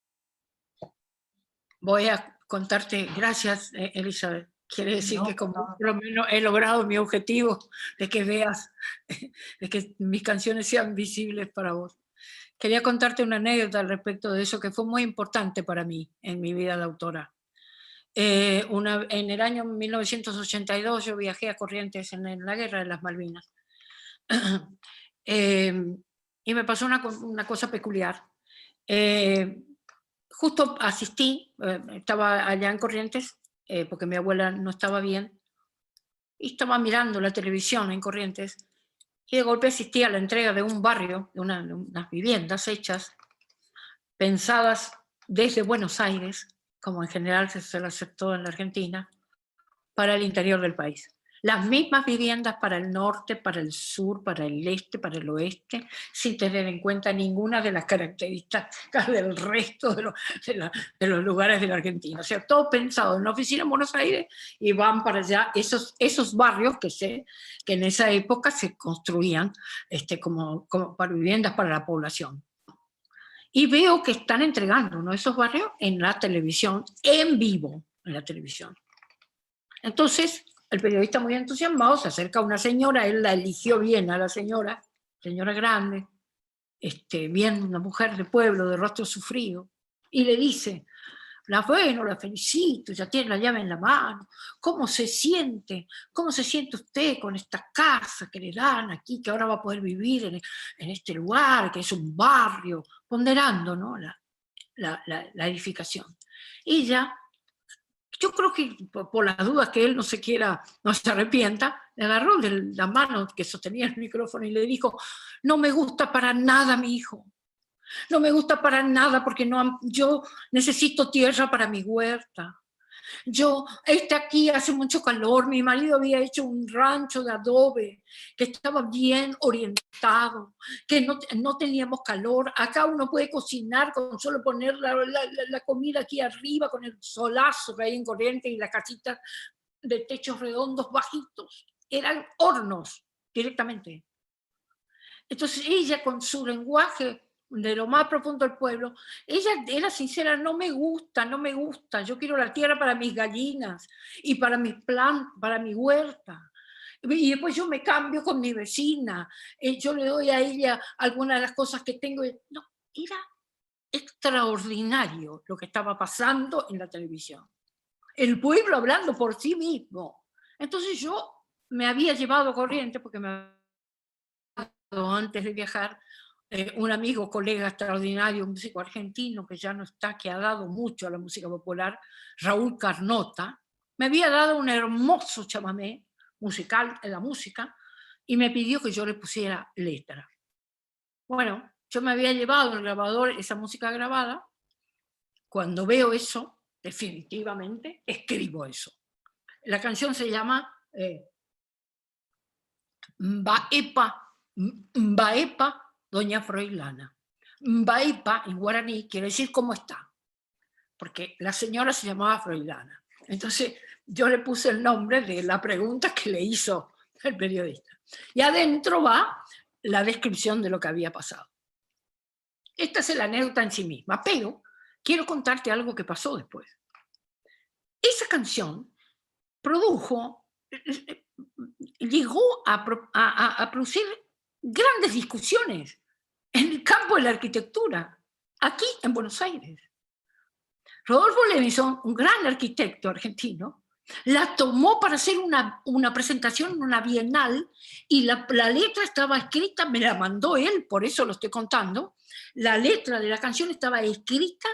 Voy a contarte, gracias Elizabeth. Quiere decir que como No. por lo menos he logrado mi objetivo de que veas, de que mis canciones sean visibles para vos. Quería contarte una anécdota al respecto de eso que fue muy importante para mí en mi vida de autora. En el año 1982 yo viajé a Corrientes en la Guerra de las Malvinas. Y me pasó una cosa peculiar. Justo asistí, estaba allá en Corrientes, porque mi abuela no estaba bien, y estaba mirando la televisión en Corrientes, y de golpe asistí a la entrega de un barrio, de unas viviendas hechas, pensadas desde Buenos Aires, como en general se lo aceptó en la Argentina, para el interior del país. Las mismas viviendas para el norte, para el sur, para el este, para el oeste, sin tener en cuenta ninguna de las características del resto de los lugares de la Argentina. O sea, todo pensado en la oficina en Buenos Aires, y van para allá esos barrios que en esa época se construían como para viviendas para la población. Y veo que están entregando, ¿no?, esos barrios en la televisión, en vivo, en la televisión. Entonces, el periodista muy entusiasmado se acerca a una señora, él la eligió bien a la señora grande, bien, una mujer de pueblo, de rostro sufrido, y le dice: la felicito, ya tiene la llave en la mano, ¿cómo se siente usted con esta casa que le dan aquí, que ahora va a poder vivir en este lugar, que es un barrio, ponderando, ¿no?, la edificación? Y ella, yo creo que por las dudas que él no se arrepienta, le agarró de la mano que sostenía el micrófono y le dijo: no me gusta para nada mi hijo, no me gusta para nada, porque yo necesito tierra para mi huerta. Aquí hace mucho calor, mi marido había hecho un rancho de adobe que estaba bien orientado, que no teníamos calor. Acá uno puede cocinar con solo poner la comida aquí arriba, con el solazo que hay en Corrientes, y las casitas de techos redondos bajitos. Eran hornos directamente. Entonces ella, con su lenguaje de lo más profundo del pueblo, ella era sincera: no me gusta, yo quiero la tierra para mis gallinas y para mis plantas, para mi huerta. Y después yo me cambio con mi vecina, yo le doy a ella algunas de las cosas que tengo. No, era extraordinario lo que estaba pasando en la televisión. El pueblo hablando por sí mismo. Entonces yo me había llevado a Corrientes, porque me había dado antes de viajar un amigo, colega extraordinario, un músico argentino que ya no está, que ha dado mucho a la música popular, Raúl Carnota. Me había dado un hermoso chamamé musical en la música, y me pidió que yo le pusiera letra. Bueno, yo me había llevado el grabador, esa música grabada. Cuando veo eso, definitivamente escribo eso. La canción se llama Mbaepa, Doña Froilana. Mbaepa en guaraní quiere decir cómo está, porque la señora se llamaba Froilana. Entonces yo le puse el nombre de la pregunta que le hizo el periodista. Y adentro va la descripción de lo que había pasado. Esta es la anécdota en sí misma, pero quiero contarte algo que pasó después. Esa canción llegó a producir grandes discusiones en el campo de la arquitectura, aquí en Buenos Aires. Rodolfo Levinson, un gran arquitecto argentino, la tomó para hacer una presentación en una bienal, y la letra estaba escrita, me la mandó él, por eso lo estoy contando. La letra de la canción estaba escrita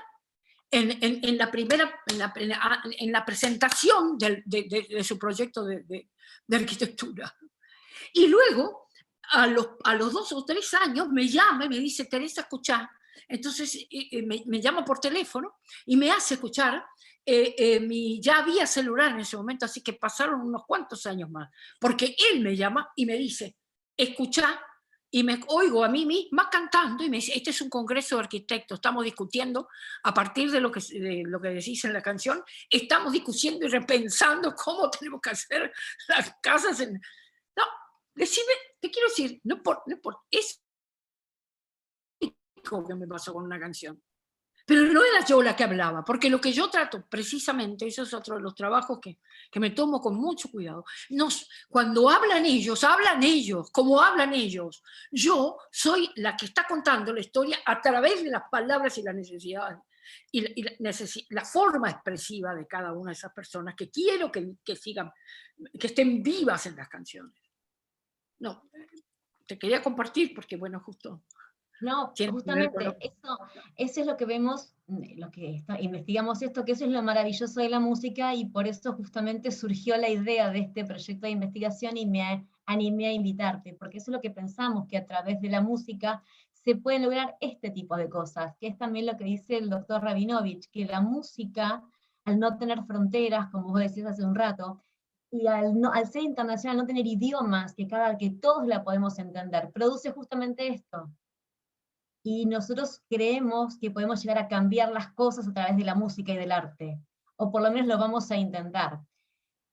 en la presentación de su proyecto de arquitectura. Y luego, a los 2 o 3 años, me llama y me dice, Teresa, escuchá. Entonces me llama por teléfono y me hace escuchar. Ya había celular en ese momento, así que pasaron unos cuantos años más, porque él me llama y me dice, escuchá, y me oigo a mí misma cantando y me dice, este es un congreso de arquitectos, estamos discutiendo a partir de lo que decís en la canción, estamos discutiendo y repensando cómo tenemos que hacer las casas. No, decime, te quiero decir, no por es que me pasó con una canción. Pero no era yo la que hablaba, porque lo que yo trato, precisamente, eso es otro de los trabajos que me tomo con mucho cuidado. Cuando hablan ellos, como hablan ellos. Yo soy la que está contando la historia a través de las palabras y las necesidades. Y la forma expresiva de cada una de esas personas que quiero que sigan, que estén vivas en las canciones. No, te quería compartir porque, bueno, justo... No, justamente eso es lo que vemos, investigamos esto, que eso es lo maravilloso de la música, y por eso justamente surgió la idea de este proyecto de investigación y me animé a invitarte, porque eso es lo que pensamos, que a través de la música se pueden lograr este tipo de cosas, que es también lo que dice el doctor Rabinovich, que la música, al no tener fronteras, como vos decías hace un rato, y al ser internacional, no tener idiomas, que todos la podemos entender, produce justamente esto. Y nosotros creemos que podemos llegar a cambiar las cosas a través de la música y del arte, o por lo menos lo vamos a intentar.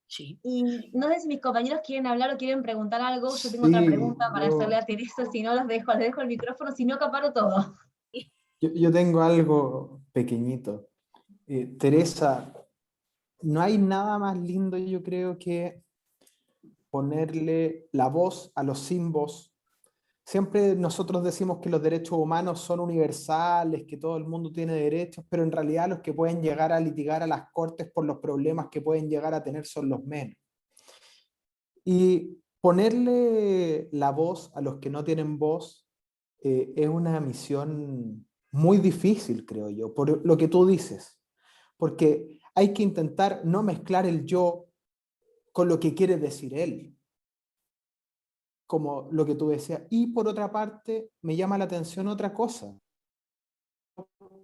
Sí. Y no sé si mis compañeros quieren hablar o quieren preguntar algo. Yo tengo otra pregunta para hacerle a Teresa, si no les dejo el micrófono, si no acaparo todo. Yo tengo algo pequeñito. Teresa, no hay nada más lindo, yo creo, que ponerle la voz a los sin voz. Siempre nosotros decimos que los derechos humanos son universales, que todo el mundo tiene derechos, pero en realidad los que pueden llegar a litigar a las cortes por los problemas que pueden llegar a tener son los menos. Y ponerle la voz a los que no tienen voz es una misión muy difícil, creo yo, por lo que tú dices, porque hay que intentar no mezclar el yo con lo que quiere decir él, como lo que tú decías. Y por otra parte, me llama la atención otra cosa,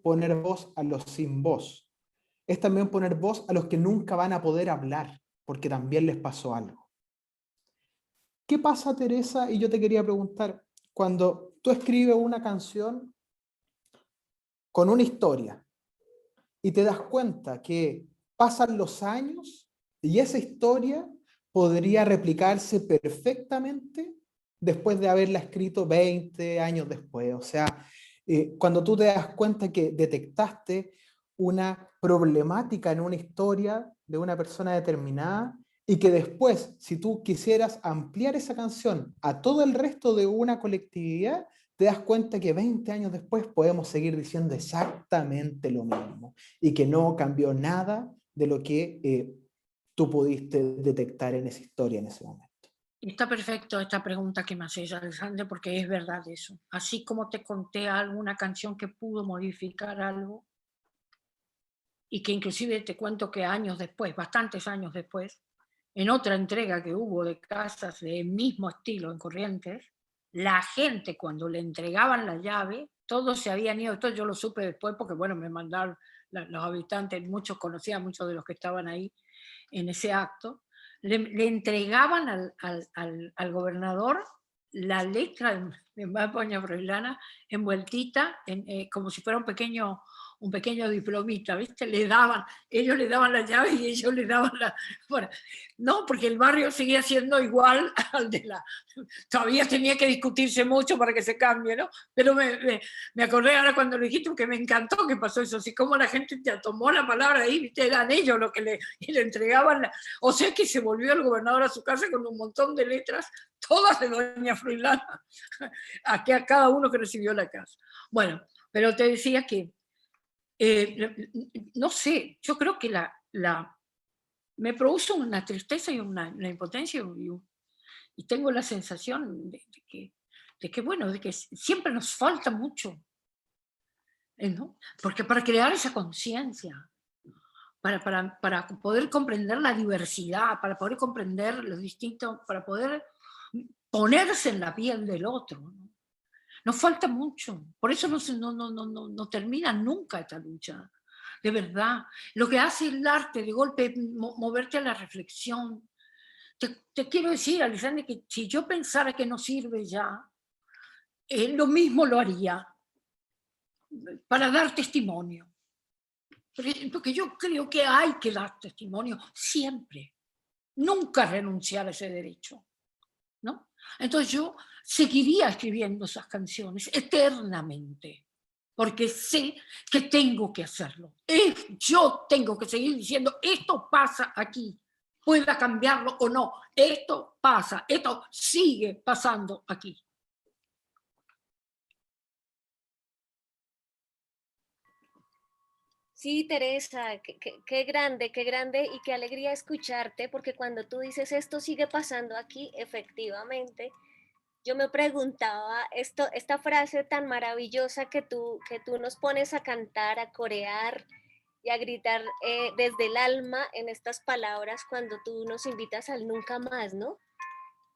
poner voz a los sin voz. Es también poner voz a los que nunca van a poder hablar, porque también les pasó algo. ¿Qué pasa, Teresa? Y yo te quería preguntar, cuando tú escribes una canción con una historia y te das cuenta que pasan los años y esa historia podría replicarse perfectamente después de haberla escrito 20 años después. O sea, cuando tú te das cuenta que detectaste una problemática en una historia de una persona determinada y que después, si tú quisieras ampliar esa canción a todo el resto de una colectividad, te das cuenta que 20 años después podemos seguir diciendo exactamente lo mismo y que no cambió nada de lo que tú pudiste detectar en esa historia en ese momento. Está perfecto esta pregunta que me haces, Alexander, porque es verdad eso. Así como te conté alguna canción que pudo modificar algo, y que inclusive te cuento que años después, bastantes años después, en otra entrega que hubo de casas de mismo estilo en Corrientes, la gente cuando le entregaban la llave, todos se habían ido, esto yo lo supe después porque bueno, me mandaron los habitantes, muchos conocían, muchos de los que estaban ahí en ese acto, le entregaban al gobernador la letra de Doña Froilana envueltita como si fuera un pequeño diplomita, ¿viste? Ellos le daban la llave y ellos le daban la... Bueno, no, porque el barrio seguía siendo igual al de la... Todavía tenía que discutirse mucho para que se cambie, ¿no? Pero me acordé ahora cuando lo dijiste, que me encantó que pasó eso, así como la gente te tomó la palabra ahí, ¿viste? Eran ellos los que le entregaban. O sea que se volvió el gobernador a su casa con un montón de letras, todas de Doña Froilana, a cada uno que recibió la casa. Bueno, pero te decía que no sé, yo creo que me produce una tristeza y una impotencia y tengo la sensación de que, bueno, de que siempre nos falta mucho. ¿no? Porque para crear esa conciencia, para poder comprender la diversidad, para poder comprender los distintos, para poder ponerse en la piel del otro, ¿no? Nos falta mucho, por eso no termina nunca esta lucha, de verdad. Lo que hace el arte de golpe es moverte a la reflexión. Te quiero decir, Alexander, que si yo pensara que no sirve ya, lo mismo lo haría para dar testimonio. Porque yo creo que hay que dar testimonio siempre, nunca renunciar a ese derecho, ¿no? Entonces yo seguiría escribiendo esas canciones eternamente, porque sé que tengo que hacerlo. Yo tengo que seguir diciendo, esto pasa aquí, pueda cambiarlo o no, esto pasa, esto sigue pasando aquí. Sí, Teresa, qué grande y qué alegría escucharte, porque cuando tú dices esto sigue pasando aquí, efectivamente, yo me preguntaba, esta frase tan maravillosa que tú nos pones a cantar, a corear y a gritar desde el alma en estas palabras cuando tú nos invitas al nunca más, ¿no?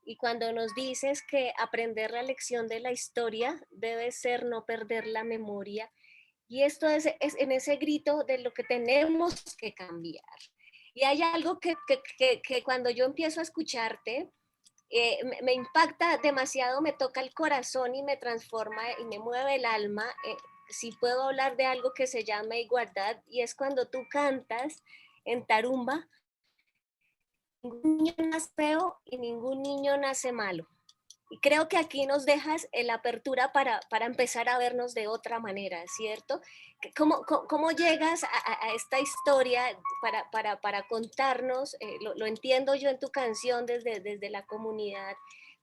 Y cuando nos dices que aprender la lección de la historia debe ser no perder la memoria. Y esto es en ese grito de lo que tenemos que cambiar. Y hay algo que cuando yo empiezo a escucharte, me impacta demasiado, me toca el corazón y me transforma y me mueve el alma. Si puedo hablar de algo que se llama igualdad, y es cuando tú cantas en Tarumba, ningún niño nace feo y ningún niño nace malo. Y creo que aquí nos dejas la apertura para empezar a vernos de otra manera, ¿cierto? ¿Cómo llegas a esta historia para contarnos? Lo entiendo yo en tu canción desde la comunidad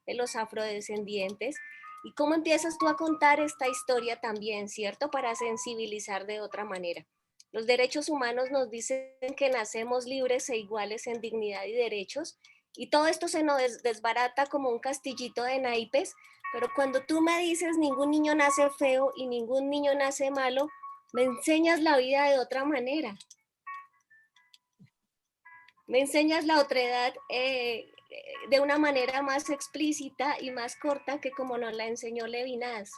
de los afrodescendientes. ¿Y cómo empiezas tú a contar esta historia también, ¿cierto? Para sensibilizar de otra manera. Los derechos humanos nos dicen que nacemos libres e iguales en dignidad y derechos, y todo esto se nos desbarata como un castillito de naipes, pero cuando tú me dices ningún niño nace feo y ningún niño nace malo, me enseñas la vida de otra manera. Me enseñas la otredad de una manera más explícita y más corta que como nos la enseñó Levinas.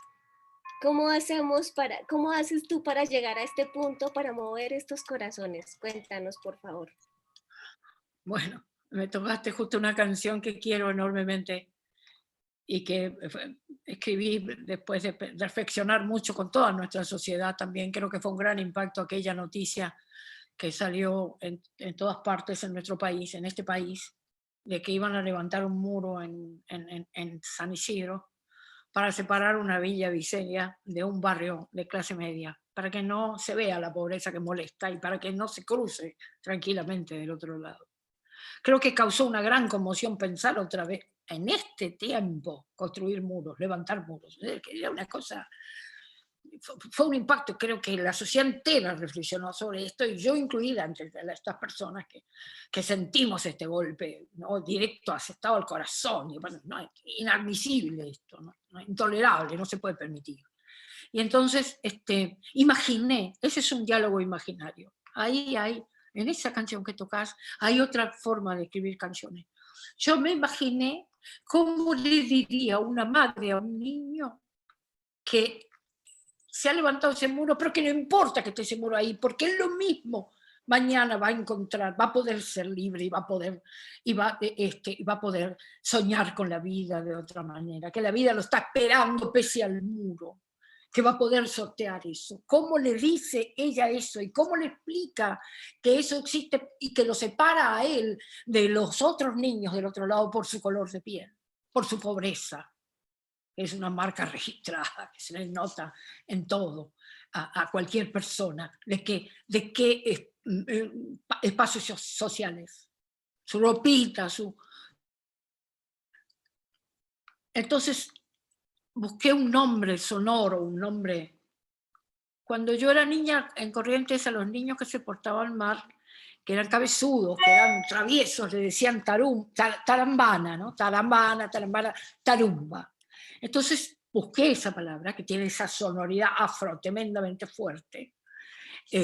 ¿Cómo haces tú para llegar a este punto, para mover estos corazones? Cuéntanos, por favor. Bueno, me tocaste justo una canción que quiero enormemente y que escribí después de reflexionar mucho con toda nuestra sociedad también. Creo que fue un gran impacto aquella noticia que salió en todas partes en nuestro país, en este país, de que iban a levantar un muro en San Isidro para separar una villa Viseña de un barrio de clase media, para que no se vea la pobreza que molesta y para que no se cruce tranquilamente del otro lado. Creo que causó una gran conmoción pensar otra vez en este tiempo construir muros, levantar muros. Era una cosa, fue un impacto. Creo que la sociedad entera reflexionó sobre esto, y yo incluida entre estas personas que sentimos este golpe, ¿no? Directo, asestado al corazón. Y bueno, no, es inadmisible esto, ¿no? Intolerable, no se puede permitir. Y entonces imaginé, ese es un diálogo imaginario. Ahí hay, en esa canción que tocas, hay otra forma de escribir canciones. Yo me imaginé cómo le diría una madre a un niño que se ha levantado ese muro, pero que no importa que esté ese muro ahí, porque es lo mismo. Mañana va a encontrar, va a poder ser libre y va a poder soñar con la vida de otra manera, que la vida lo está esperando pese al muro, que va a poder sortear eso. ¿Cómo le dice ella eso? ¿Y cómo le explica que eso existe y que lo separa a él de los otros niños del otro lado por su color de piel, por su pobreza? Es una marca registrada que se le nota en todo a cualquier persona de qué espacios sociales, su ropita, Entonces busqué un nombre sonoro, un nombre. Cuando yo era niña en Corrientes, a los niños que se portaban mal, que eran cabezudos, que eran traviesos, le decían tarambana, ¿no? Tarambana, tarumba. Entonces busqué esa palabra, que tiene esa sonoridad afro tremendamente fuerte,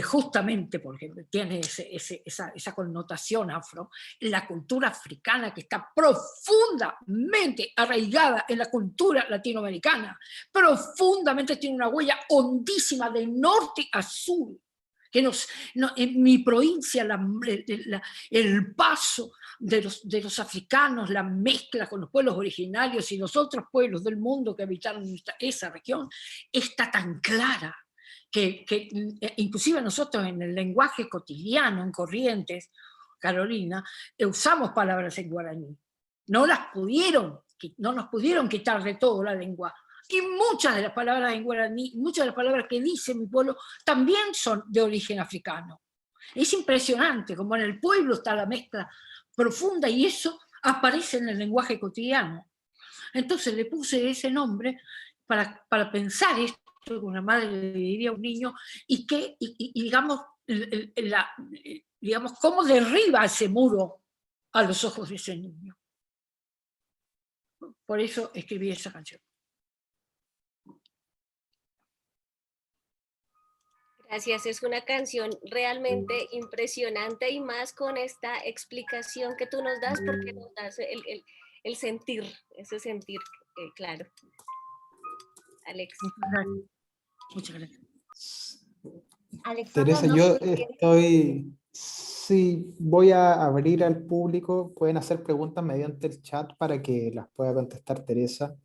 justamente porque tiene esa connotación afro, en la cultura africana que está profundamente arraigada en la cultura latinoamericana, profundamente tiene una huella hondísima de norte a sur, que en mi provincia el paso de los africanos, la mezcla con los pueblos originarios y los otros pueblos del mundo que habitaron esa región, está tan clara que inclusive nosotros en el lenguaje cotidiano, en Corrientes, Carolina, usamos palabras en guaraní. No nos pudieron quitar de todo la lengua. Y muchas de las palabras en guaraní, muchas de las palabras que dice mi pueblo, también son de origen africano. Es impresionante como en el pueblo está la mezcla profunda y eso aparece en el lenguaje cotidiano. Entonces le puse ese nombre para pensar esto que una madre le diría a un niño y digamos, digamos, cómo derriba ese muro a los ojos de ese niño. Por eso escribí esa canción. Gracias, es una canción realmente impresionante y más con esta explicación que tú nos das, porque nos das el sentir, ese sentir, claro. Alex. Muchas gracias. Alexander, Teresa, no yo sé si estoy, sí, voy a abrir al público, pueden hacer preguntas mediante el chat para que las pueda contestar Teresa.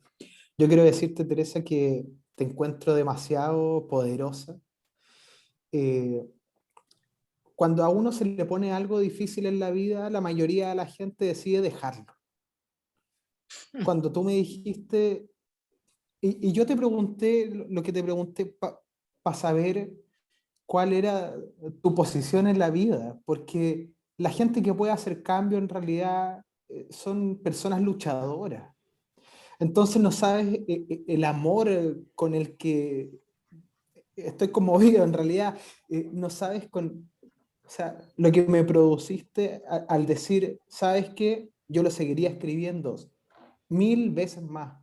Yo quiero decirte, Teresa, que te encuentro demasiado poderosa. Cuando a uno se le pone algo difícil en la vida, la mayoría de la gente decide dejarlo. Cuando tú me dijiste, y yo te pregunté lo que te pregunté para saber cuál era tu posición en la vida, porque la gente que puede hacer cambio en realidad son personas luchadoras. Entonces no sabes el amor con el que estoy conmovido, en realidad no sabes o sea, lo que me produciste al decir, ¿sabes qué? Yo lo seguiría escribiendo 1000 veces más.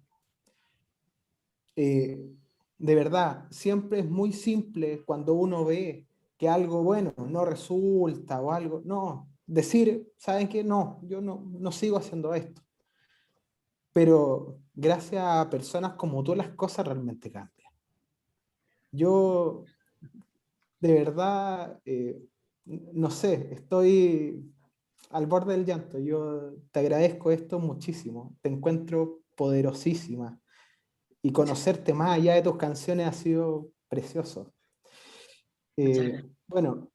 De verdad, siempre es muy simple cuando uno ve que algo bueno no resulta o algo, no, decir, ¿saben qué? No, yo no sigo haciendo esto. Pero gracias a personas como tú las cosas realmente cambian. Yo, de verdad, no sé, estoy al borde del llanto. Yo te agradezco esto muchísimo. Te encuentro poderosísima. Y conocerte más allá de tus canciones ha sido precioso. Bueno,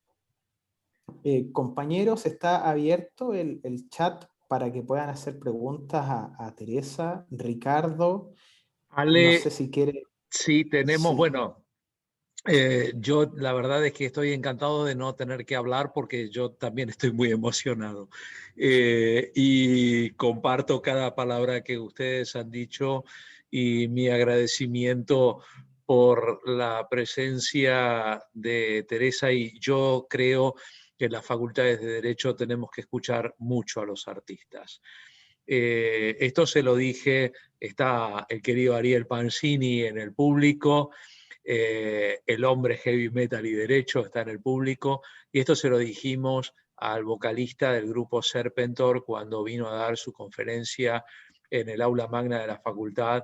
compañeros, está abierto el chat para que puedan hacer preguntas a Teresa, Ricardo. No Ale, sé si quiere. sí, tenemos, Sí. bueno, yo la verdad es que estoy encantado de no tener que hablar porque yo también estoy muy emocionado y comparto cada palabra que ustedes han dicho y mi agradecimiento por la presencia de Teresa, y yo creo que en las facultades de Derecho tenemos que escuchar mucho a los artistas. Esto se lo dije, está el querido Ariel Pancini en el público, el hombre heavy metal y derecho está en el público, y esto se lo dijimos al vocalista del grupo Serpentor cuando vino a dar su conferencia en el aula magna de la facultad,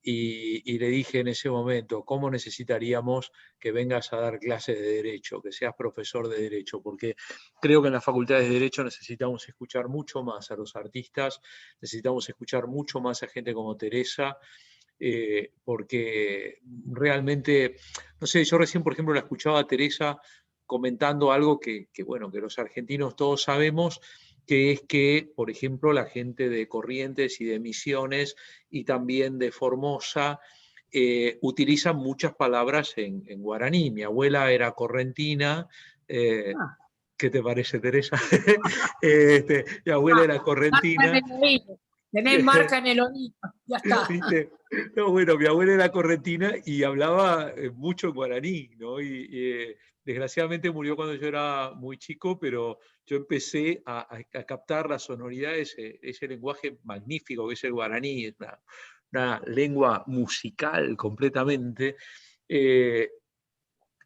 y le dije en ese momento, ¿cómo necesitaríamos que vengas a dar clases de derecho, que seas profesor de derecho? Porque creo que en las facultades de derecho necesitamos escuchar mucho más a los artistas, necesitamos escuchar mucho más a gente como Teresa, porque realmente, no sé, yo recién, por ejemplo, la escuchaba a Teresa comentando algo bueno, que los argentinos todos sabemos, que es que, por ejemplo, la gente de Corrientes y de Misiones y también de Formosa utilizan muchas palabras en guaraní. Mi abuela era correntina. ¿Qué te parece, Teresa? Mi abuela era correntina. Tenés marca en el oído, ya está. ¿Viste? No, bueno, mi abuela era correntina y hablaba mucho guaraní, ¿no? Desgraciadamente murió cuando yo era muy chico, pero yo empecé a captar la sonoridad de ese lenguaje magnífico que es el guaraní, una lengua musical completamente.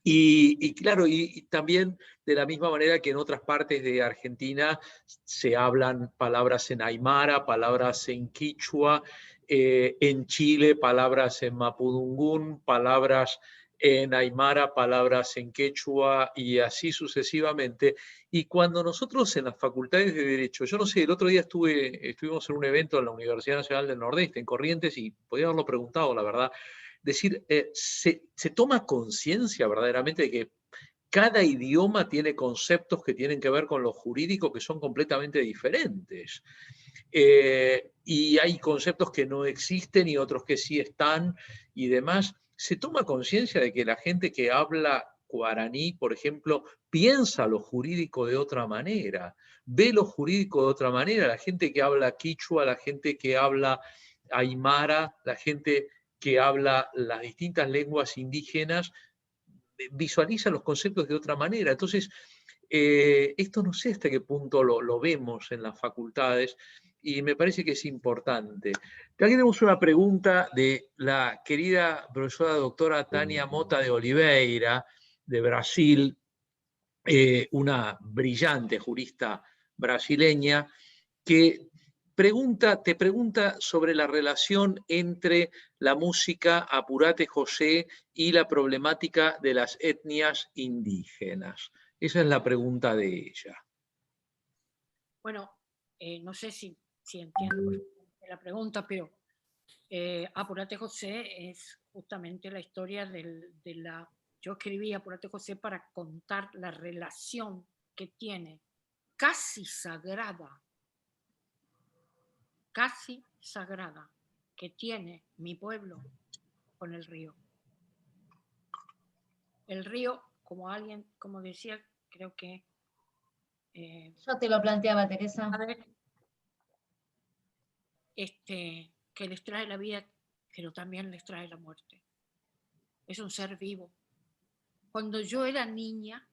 Y claro, y también de la misma manera que en otras partes de Argentina se hablan palabras en aymara, palabras en quichua, en Chile palabras en mapudungún, palabras en aymara, palabras en quechua y así sucesivamente. Y cuando nosotros en las facultades de Derecho, yo no sé, el otro día estuvimos en un evento en la Universidad Nacional del Nordeste, en Corrientes, y podía haberlo preguntado, la verdad, decir, se toma conciencia verdaderamente de que cada idioma tiene conceptos que tienen que ver con lo jurídico que son completamente diferentes. Y hay conceptos que no existen y otros que sí están y demás. Se toma conciencia de que la gente que habla guaraní, por ejemplo, piensa lo jurídico de otra manera, ve lo jurídico de otra manera. La gente que habla quichua, la gente que habla aymara, la gente que habla las distintas lenguas indígenas, visualiza los conceptos de otra manera. Entonces, esto no sé hasta qué punto lo vemos en las facultades y me parece que es importante. Aquí tenemos una pregunta de la querida profesora doctora Tania Mota de Oliveira, de Brasil, una brillante jurista brasileña, que te pregunta sobre la relación entre la música Apurate José y la problemática de las etnias indígenas. Esa es la pregunta de ella. Bueno, no sé si entiendo perfectamente la pregunta, pero Apurate José es justamente la historia de la... Yo escribí Apurate José para contar la relación que tiene casi sagrada que tiene mi pueblo con el río. El río, como decía, creo que... Yo te lo planteaba, Teresa. Que les trae la vida, pero también les trae la muerte. Es un ser vivo. Cuando yo era niña,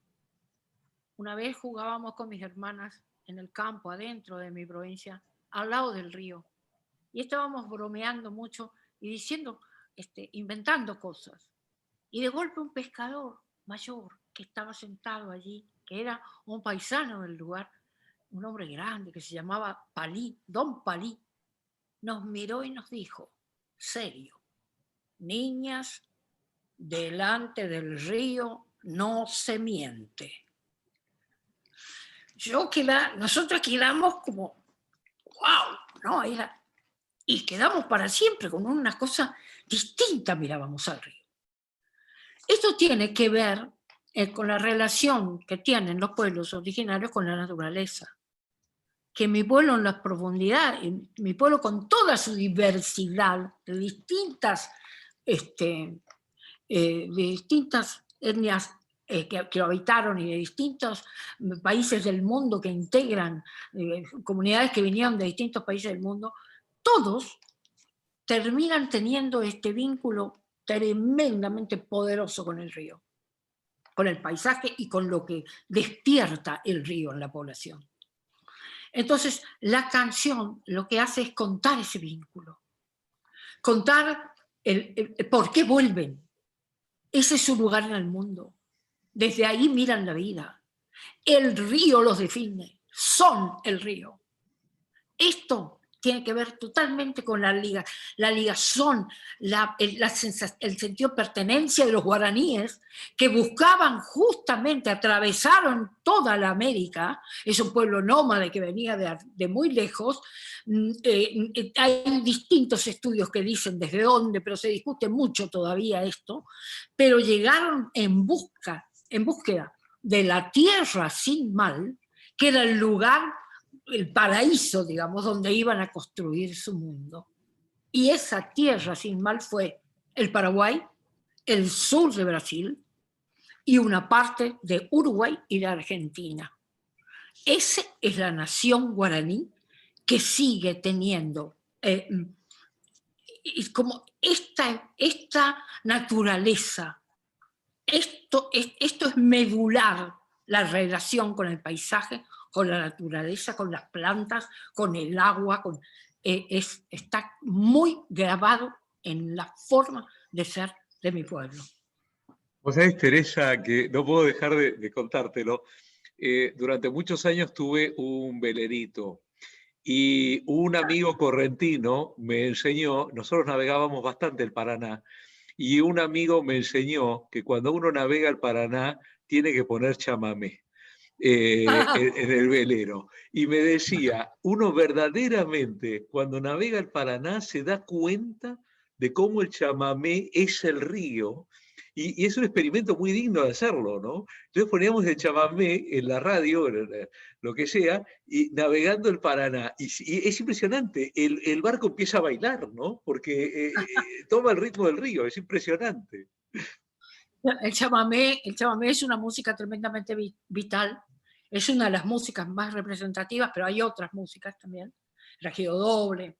una vez jugábamos con mis hermanas en el campo, adentro de mi provincia, al lado del río. Y estábamos bromeando mucho y diciendo, inventando cosas. Y de golpe un pescador mayor que estaba sentado allí, que era un paisano del lugar, un hombre grande que se llamaba Palí, Don Palí, nos miró y nos dijo, serio, niñas, delante del río no se miente. Nosotros quedamos como, wow, ¿no? Y quedamos para siempre con una cosa distinta, mirábamos al río. Esto tiene que ver con la relación que tienen los pueblos originarios con la naturaleza. Que mi pueblo en la profundidad, mi pueblo con toda su diversidad de distintas etnias que lo habitaron y de distintos países del mundo que integran, comunidades que vinieron de distintos países del mundo, todos terminan teniendo este vínculo tremendamente poderoso con el río, con el paisaje y con lo que despierta el río en la población. Entonces, la canción lo que hace es contar ese vínculo, contar el por qué vuelven. Ese es su lugar en el mundo. Desde ahí miran la vida. El río los define, son el río. Esto tiene que ver totalmente con la ligazón, el sentido de pertenencia de los guaraníes que buscaban justamente, atravesaron toda la América, es un pueblo nómade que venía de muy lejos, hay distintos estudios que dicen desde dónde, pero se discute mucho todavía esto, pero llegaron en búsqueda de la tierra sin mal, que era el lugar, el paraíso, digamos, donde iban a construir su mundo. Y esa tierra sin mal fue el Paraguay, el sur de Brasil y una parte de Uruguay y de Argentina. Esa es la nación guaraní que sigue teniendo como esta naturaleza. Esto es medular la relación con el paisaje, con la naturaleza, con las plantas, con el agua, está muy grabado en la forma de ser de mi pueblo. Vos sabés, Teresa, que no puedo dejar de contártelo. Durante muchos años tuve un velerito y un amigo correntino me enseñó, nosotros navegábamos bastante el Paraná, y un amigo me enseñó que cuando uno navega el Paraná tiene que poner chamamé. En el velero. Y me decía, uno verdaderamente cuando navega el Paraná se da cuenta de cómo el chamamé es el río, y es un experimento muy digno de hacerlo, ¿no? Entonces poníamos el chamamé en la radio, lo que sea, y navegando el Paraná. Y es impresionante, el barco empieza a bailar, ¿no? Porque toma el ritmo del río, es impresionante. El chamamé es una música tremendamente vital, es una de las músicas más representativas, pero hay otras músicas también, el ajido doble,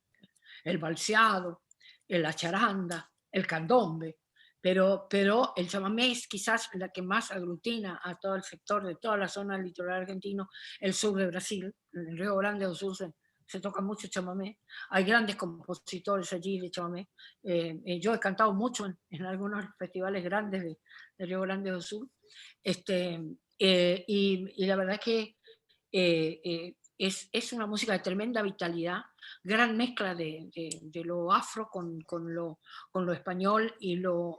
el balseado, la charanda, el candombe, pero el chamamé es quizás la que más aglutina a todo el sector de toda la zona del litoral argentino, el sur de Brasil, en el Río Grande do Sul se toca mucho chamamé, hay grandes compositores allí de chamamé. Yo he cantado mucho en algunos festivales grandes de Río Grande do Sul, y la verdad es que es una música de tremenda vitalidad, gran mezcla de lo afro con lo español y los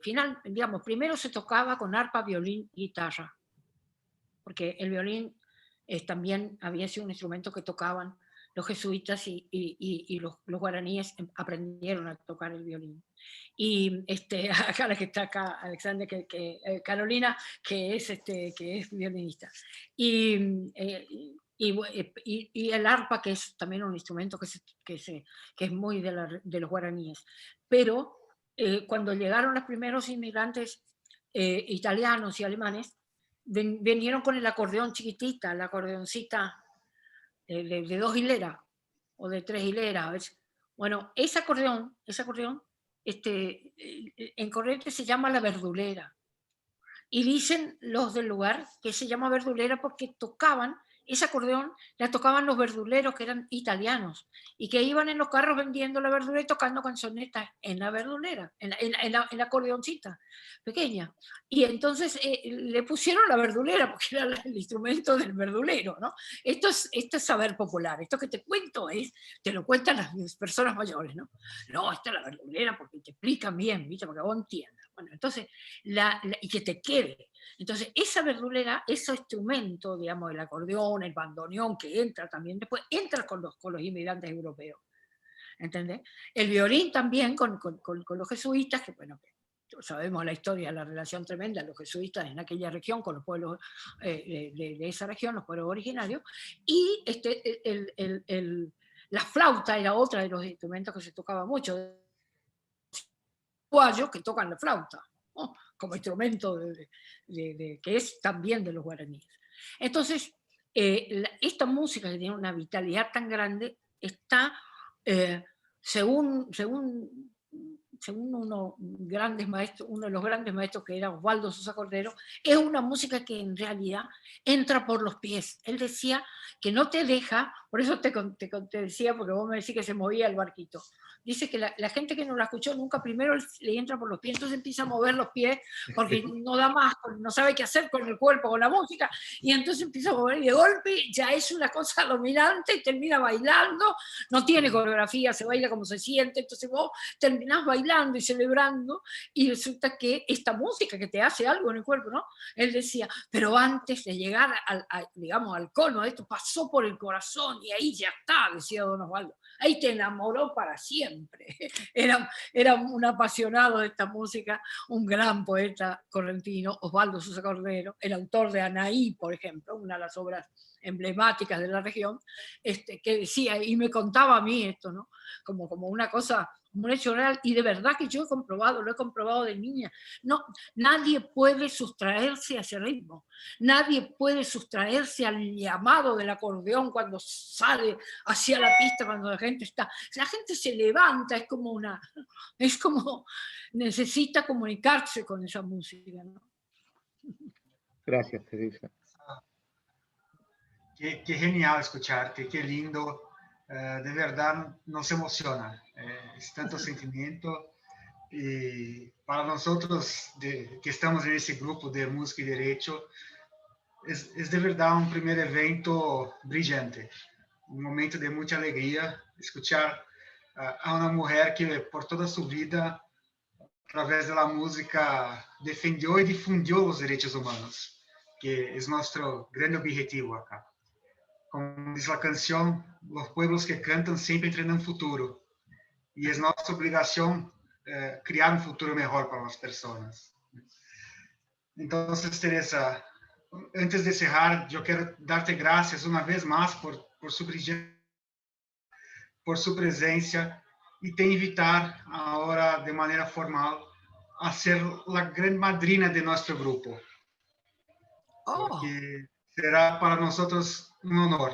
final, digamos, primero se tocaba con arpa, violín y guitarra, porque el violín también había sido un instrumento que tocaban los jesuitas y los guaraníes aprendieron a tocar el violín. Y acá la que está acá, Alexander, Carolina, que es violinista. Y el arpa, que es también un instrumento que es muy de los guaraníes. Pero cuando llegaron los primeros inmigrantes italianos y alemanes, vinieron con el acordeón chiquitita, la acordeoncita de 2 hileras o de 3 hileras. Bueno, ese acordeón en Corrientes se llama la verdulera. Y dicen los del lugar que se llama verdulera porque tocaban, ese acordeón la tocaban los verduleros que eran italianos y que iban en los carros vendiendo la verdura y tocando canzonetas en la verdulera, en la acordeoncita pequeña. Y entonces le pusieron la verdulera porque era el instrumento del verdulero, ¿no? Esto es saber popular. Esto que te cuento te lo cuentan las personas mayores, ¿no? No, esta es la verdulera porque te explican bien, ¿viste? Porque vos entiendas. Bueno, entonces, y que te quede. Entonces, esa verdulera, ese instrumento, digamos, el acordeón, el bandoneón, que entra también, después entra con los inmigrantes europeos. ¿Entendés? El violín también con los jesuitas, que bueno, sabemos la historia, la relación tremenda de los jesuitas en aquella región con los pueblos de esa región, los pueblos originarios, y la flauta era otra de los instrumentos que se tocaba mucho, que tocan la flauta, ¿no? Como instrumento que es también de los guaraníes. Entonces, esta música que tiene una vitalidad tan grande está, según uno de los grandes maestros que era Osvaldo Sosa Cordero, es una música que en realidad entra por los pies. Él decía que no te deja, por eso te decía, porque vos me decís que se movía el barquito. Dice que la gente que no la escuchó nunca primero le entra por los pies, entonces empieza a mover los pies porque no da más, no sabe qué hacer con el cuerpo, con la música, y entonces empieza a mover y de golpe ya es una cosa dominante y termina bailando, no tiene coreografía, se baila como se siente, entonces vos terminás bailando y celebrando y resulta que esta música que te hace algo en el cuerpo, ¿no? Él decía, pero antes de llegar digamos, al cono de esto, pasó por el corazón y ahí ya está, decía don Osvaldo. Ahí te enamoró para siempre. Era un apasionado de esta música, un gran poeta correntino, Osvaldo Sosa Cordero, el autor de Anaí, por ejemplo, una de las obras emblemáticas de la región, que decía, y me contaba a mí esto, ¿no? Como una cosa, un hecho real, y de verdad que yo lo he comprobado de niña. No, nadie puede sustraerse a ese ritmo, nadie puede sustraerse al llamado del acordeón cuando sale hacia la pista, cuando la gente se levanta, es como necesita comunicarse con esa música, ¿no? Gracias, Teresa. Qué genial escucharte, qué lindo. De verdad nos emociona. Es tanto sentimiento. Y para nosotros que estamos en ese grupo de música y derecho, es de verdad un primer evento brillante. Un momento de mucha alegría escuchar a una mujer que por toda su vida, a través de la música, defendió y difundió los derechos humanos, que es nuestro gran objetivo acá. Como dice la canción, los pueblos que cantan siempre tienen un futuro. Y es nuestra obligación crear un futuro mejor para las personas. Entonces, Teresa, antes de cerrar, yo quiero darte gracias una vez más por su presencia y te invitar ahora de manera formal a ser la gran madrina de nuestro grupo. Porque será para nosotros un honor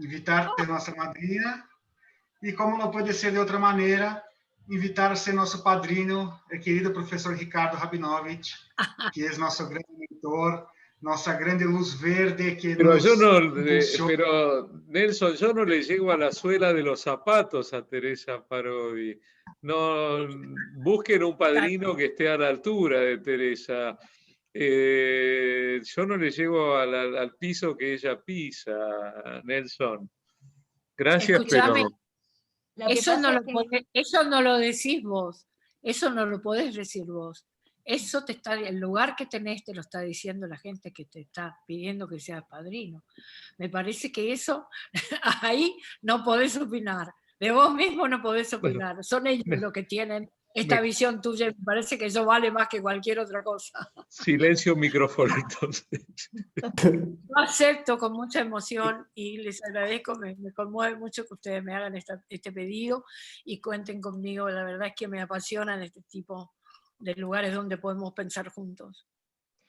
invitarte a nuestra madrina y, como no puede ser de otra manera, invitar a ser nuestro padrino, el querido profesor Ricardo Rabinovich, que es nuestro gran mentor, nuestra grande luz verde que pero nos yo no, impulsó. pero Nelson, yo no le llego a la suela de los zapatos a Teresa Parodi. No, busquen un padrino que esté a la altura de Teresa. Yo no le llego al piso que ella pisa, Nelson. Gracias, Escuchame, pero eso no lo decís vos, eso no lo podés decir vos. Eso el lugar que tenés te lo está diciendo la gente que te está pidiendo que seas padrino. Me parece que eso, ahí no podés opinar. De vos mismo no podés opinar. Son ellos los que tienen esta visión tuya y me parece que eso vale más que cualquier otra cosa. Silencio micrófono, entonces. Yo acepto con mucha emoción y les agradezco, me conmueve mucho que ustedes me hagan este pedido y cuenten conmigo. La verdad es que me apasionan este tipo de lugares donde podemos pensar juntos.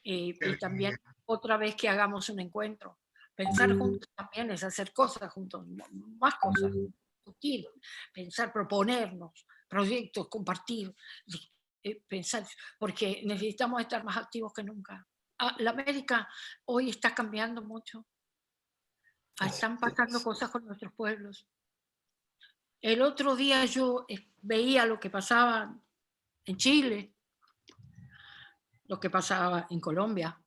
Y también otra vez que hagamos un encuentro. Pensar juntos también es hacer cosas juntos, más cosas, discutir, pensar, proponernos, proyectos, compartir, pensar, porque necesitamos estar más activos que nunca. La América hoy está cambiando mucho. Están pasando cosas con nuestros pueblos. El otro día yo veía lo que pasaba en Chile, lo que pasaba en Colombia,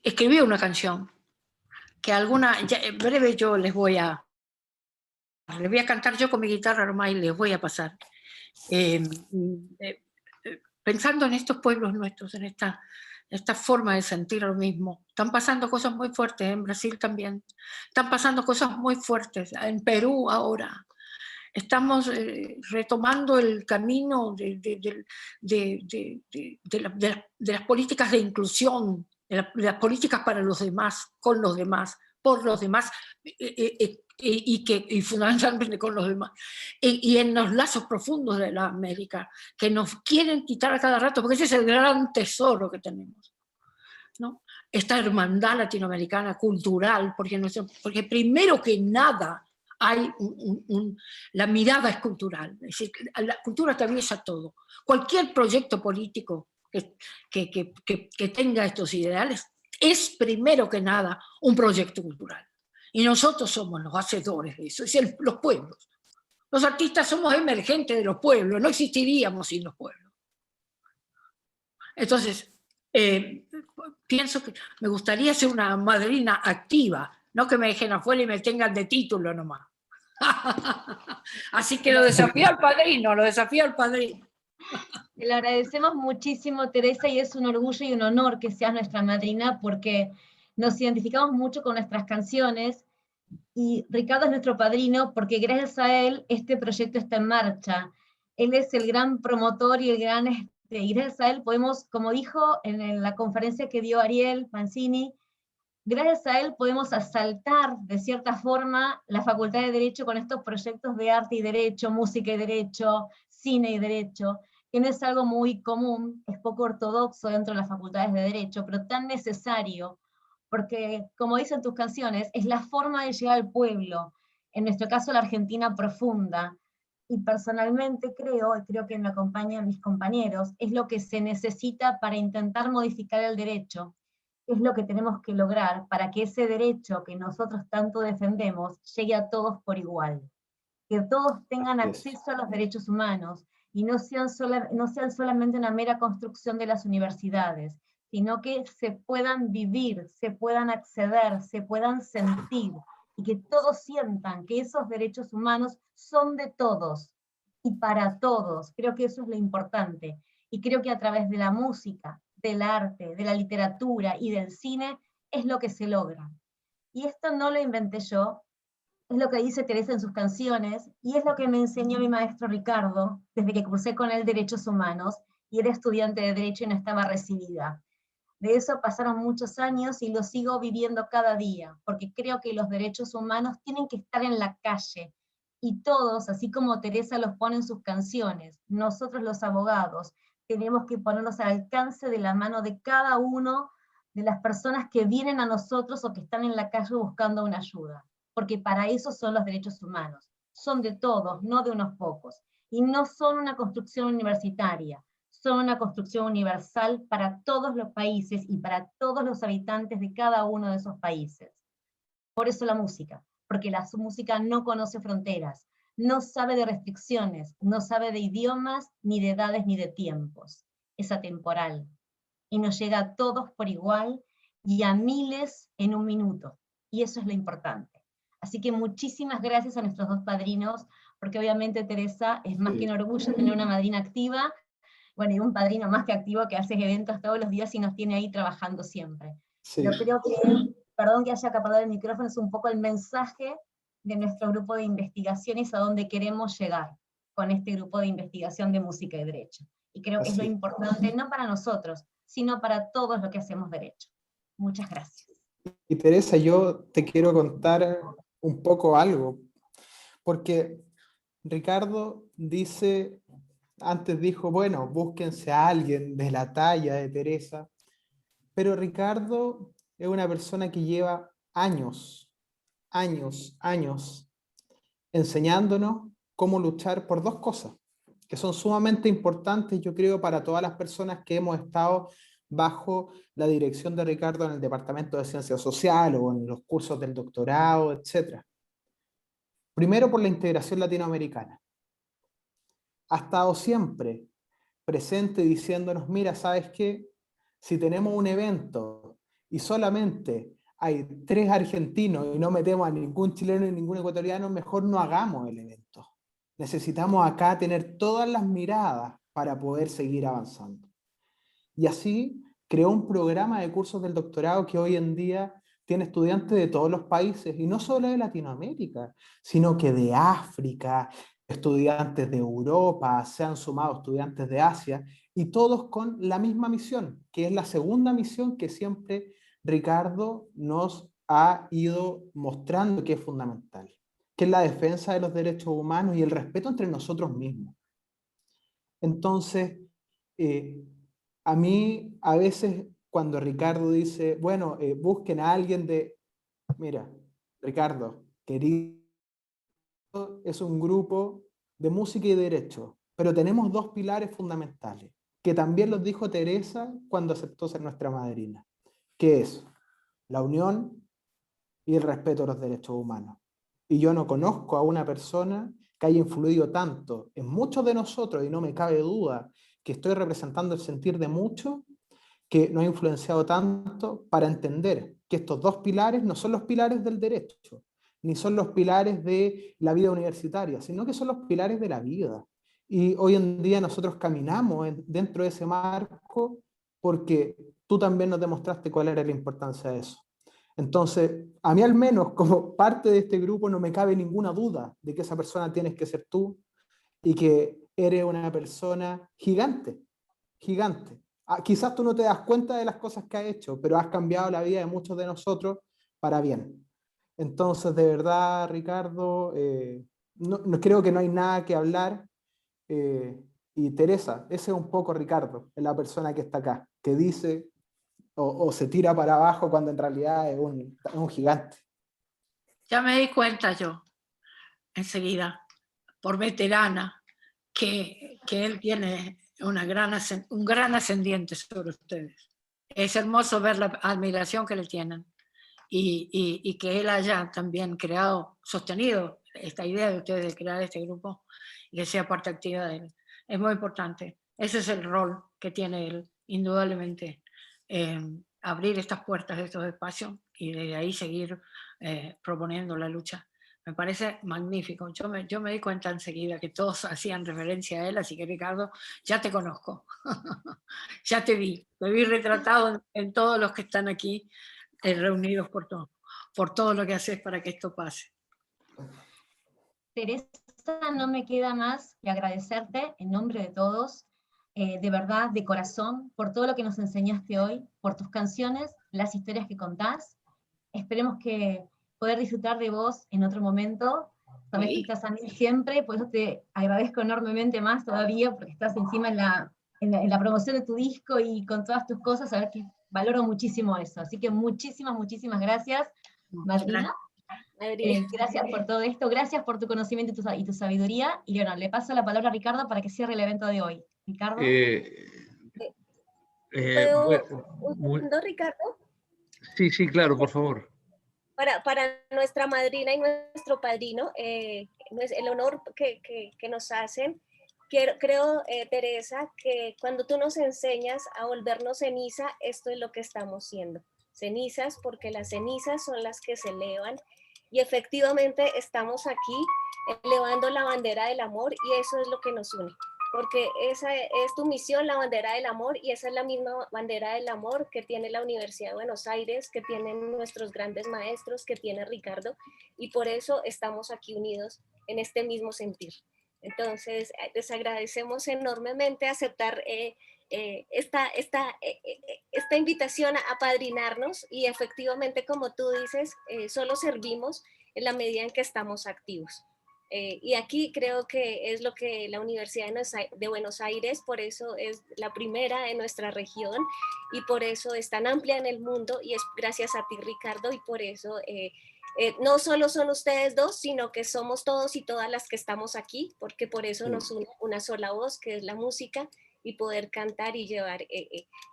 escribí una canción que en breve yo les voy a cantar yo con mi guitarra nomás y les voy a pasar. Pensando en estos pueblos nuestros, en esta forma de sentir lo mismo. Están pasando cosas muy fuertes en Brasil también. Están pasando cosas muy fuertes en Perú ahora. Estamos retomando el camino de las políticas de inclusión, de las políticas para los demás, con los demás, por los demás, y fundamentalmente con los demás. Y en los lazos profundos de la América, que nos quieren quitar a cada rato, porque ese es el gran tesoro que tenemos, ¿no? Esta hermandad latinoamericana cultural, porque primero que nada, la mirada es cultural, es decir, la cultura atraviesa todo. Cualquier proyecto político que tenga estos ideales es primero que nada un proyecto cultural. Y nosotros somos los hacedores de eso, es los pueblos. Los artistas somos emergentes de los pueblos, no existiríamos sin los pueblos. Entonces, pienso que me gustaría ser una madrina activa, no que me dejen afuera y me tengan de título nomás. Así que lo desafío al padrino, Te lo agradecemos muchísimo, Teresa, y es un orgullo y un honor que seas nuestra madrina porque nos identificamos mucho con nuestras canciones y Ricardo es nuestro padrino porque gracias a él este proyecto está en marcha. Él es el gran promotor y y gracias a él podemos, como dijo en la conferencia que dio Ariel Mancini, gracias a él podemos asaltar de cierta forma la Facultad de Derecho con estos proyectos de arte y derecho, música y derecho, cine y derecho, que no es algo muy común, es poco ortodoxo dentro de las facultades de derecho, pero tan necesario, porque como dicen tus canciones, es la forma de llegar al pueblo, en nuestro caso la Argentina profunda, y personalmente creo que me acompañan mis compañeros, es lo que se necesita para intentar modificar el derecho, es lo que tenemos que lograr para que ese derecho que nosotros tanto defendemos llegue a todos por igual, que todos tengan acceso a los derechos humanos, y no sean solamente una mera construcción de las universidades, sino que se puedan vivir, se puedan acceder, se puedan sentir, y que todos sientan que esos derechos humanos son de todos, y para todos. Creo que eso es lo importante, y creo que a través de la música, del arte, de la literatura y del cine, es lo que se logra. Y esto no lo inventé yo, es lo que dice Teresa en sus canciones, y es lo que me enseñó mi maestro Ricardo, desde que cursé con él Derechos Humanos, y era estudiante de Derecho y no estaba recibida. De eso pasaron muchos años y lo sigo viviendo cada día, porque creo que los derechos humanos tienen que estar en la calle, y todos, así como Teresa los pone en sus canciones, nosotros los abogados, tenemos que ponernos al alcance de la mano de cada uno de las personas que vienen a nosotros o que están en la calle buscando una ayuda, porque para eso son los derechos humanos, son de todos, no de unos pocos, y no son una construcción universitaria, son una construcción universal para todos los países y para todos los habitantes de cada uno de esos países. Por eso la música, porque la música no conoce fronteras, no sabe de restricciones, no sabe de idiomas, ni de edades, ni de tiempos. Es atemporal, y nos llega a todos por igual, y a miles en un minuto, y eso es lo importante. Así que muchísimas gracias a nuestros dos padrinos, porque obviamente Teresa es más que un orgullo tener una madrina activa, bueno, y un padrino más que activo que hace eventos todos los días y nos tiene ahí trabajando siempre. Sí. Pero creo que, perdón que haya acaparado el micrófono, es un poco el mensaje de nuestro grupo de investigaciones a donde queremos llegar con este grupo de investigación de música y derecho. Y creo que es lo importante, no para nosotros, sino para todos los que hacemos derecho. Muchas gracias. Y Teresa, yo te quiero contar un poco algo, porque Ricardo dice, antes dijo, bueno, búsquense a alguien de la talla de Teresa, pero Ricardo es una persona que lleva años enseñándonos cómo luchar por dos cosas, que son sumamente importantes, yo creo, para todas las personas que hemos estado bajo la dirección de Ricardo en el Departamento de Ciencias Sociales o en los cursos del doctorado, etc. Primero, por la integración latinoamericana. Ha estado siempre presente diciéndonos, mira, ¿sabes qué? Si tenemos un evento y solamente hay 3 argentinos y no metemos a ningún chileno y ningún ecuatoriano, mejor no hagamos el evento. Necesitamos acá tener todas las miradas para poder seguir avanzando. Y así creó un programa de cursos del doctorado que hoy en día tiene estudiantes de todos los países, y no solo de Latinoamérica, sino que de África, estudiantes de Europa, se han sumado estudiantes de Asia, y todos con la misma misión, que es la segunda misión que siempre Ricardo nos ha ido mostrando que es fundamental, que es la defensa de los derechos humanos y el respeto entre nosotros mismos. Entonces, a mí a veces cuando Ricardo dice, bueno, busquen a alguien de... Mira, Ricardo, querido, es un grupo de música y derecho, pero tenemos 2 pilares fundamentales, que también los dijo Teresa cuando aceptó ser nuestra madrina, que es la unión y el respeto a los derechos humanos. Y yo no conozco a una persona que haya influido tanto en muchos de nosotros, y no me cabe duda que estoy representando el sentir de muchos, que nos ha influenciado tanto para entender que estos 2 pilares no son los pilares del derecho, ni son los pilares de la vida universitaria, sino que son los pilares de la vida. Y hoy en día nosotros caminamos dentro de ese marco porque tú también nos demostraste cuál era la importancia de eso. Entonces, a mí al menos, como parte de este grupo, no me cabe ninguna duda de que esa persona tienes que ser tú y que eres una persona gigante, gigante. Quizás tú no te das cuenta de las cosas que has hecho, pero has cambiado la vida de muchos de nosotros para bien. Entonces, de verdad, Ricardo, no creo que no hay nada que hablar. Y Teresa, ese es un poco Ricardo, es la persona que está acá, que dice o se tira para abajo cuando en realidad es un gigante. Ya me di cuenta yo, enseguida. por veterana, que él tiene un gran ascendiente sobre ustedes. Es hermoso ver la admiración que le tienen y que él haya también sostenido esta idea de ustedes de crear este grupo y que sea parte activa de él. Es muy importante. Ese es el rol que tiene él, indudablemente, abrir estas puertas de estos espacios y de ahí seguir proponiendo la lucha. Me parece magnífico. Yo me di cuenta enseguida que todos hacían referencia a él, así que Ricardo, ya te conozco. Ya te vi retratado en todos los que están aquí reunidos por todo lo que haces para que esto pase. Teresa, no me queda más que agradecerte en nombre de todos, de verdad, de corazón, por todo lo que nos enseñaste hoy, por tus canciones, las historias que contás. Esperemos que poder disfrutar de vos en otro momento. Sabés que estás a mí siempre, por eso te agradezco enormemente más todavía, porque estás encima en la promoción de tu disco y con todas tus cosas, sabés que valoro muchísimo eso. Así que muchísimas, muchísimas gracias, madrina. Gracias por todo esto, gracias por tu conocimiento y tu sabiduría. Y bueno, le paso la palabra a Ricardo para que cierre el evento de hoy. Ricardo. ¿Un segundo, Ricardo? Sí, claro, por favor. Para nuestra madrina y nuestro padrino, el honor que nos hacen, creo, Teresa, que cuando tú nos enseñas a volvernos ceniza, esto es lo que estamos siendo. Cenizas, porque las cenizas son las que se elevan, y efectivamente estamos aquí elevando la bandera del amor, y eso es lo que nos une. Porque esa es tu misión, la bandera del amor, y esa es la misma bandera del amor que tiene la Universidad de Buenos Aires, que tienen nuestros grandes maestros, que tiene Ricardo, y por eso estamos aquí unidos en este mismo sentir. Entonces, les agradecemos enormemente aceptar esta invitación a apadrinarnos, y efectivamente, como tú dices, solo servimos en la medida en que estamos activos. Y aquí creo que es lo que la Universidad de Buenos Aires, por eso es la primera en nuestra región y por eso es tan amplia en el mundo, y es gracias a ti, Ricardo, y por eso no solo son ustedes dos, sino que somos todos y todas las que estamos aquí, porque por eso nos une una sola voz, que es la música, y poder cantar y llevar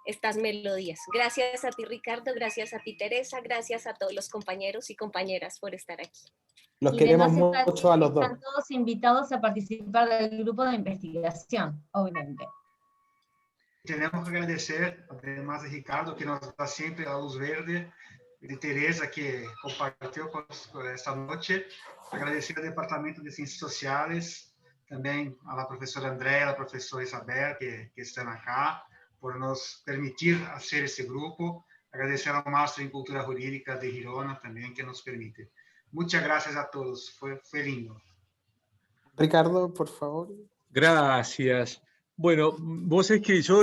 estas melodías. Gracias a ti, Ricardo, gracias a ti, Teresa, gracias a todos los compañeros y compañeras por estar aquí. Los queremos mucho a los dos. Están todos invitados a participar del grupo de investigación, obviamente. Tenemos que agradecer, además de Ricardo, que nos da siempre la luz verde, de Teresa, que compartió esta noche. Agradecer al Departamento de Ciencias Sociales, también a la profesora Andrea, a la profesora Isabel, que están acá, por nos permitir hacer ese grupo. Agradecer al Máster en Cultura Jurídica de Girona también, que nos permite. Muchas gracias a todos, fue lindo. Ricardo, por favor. Gracias. Bueno, vos es que yo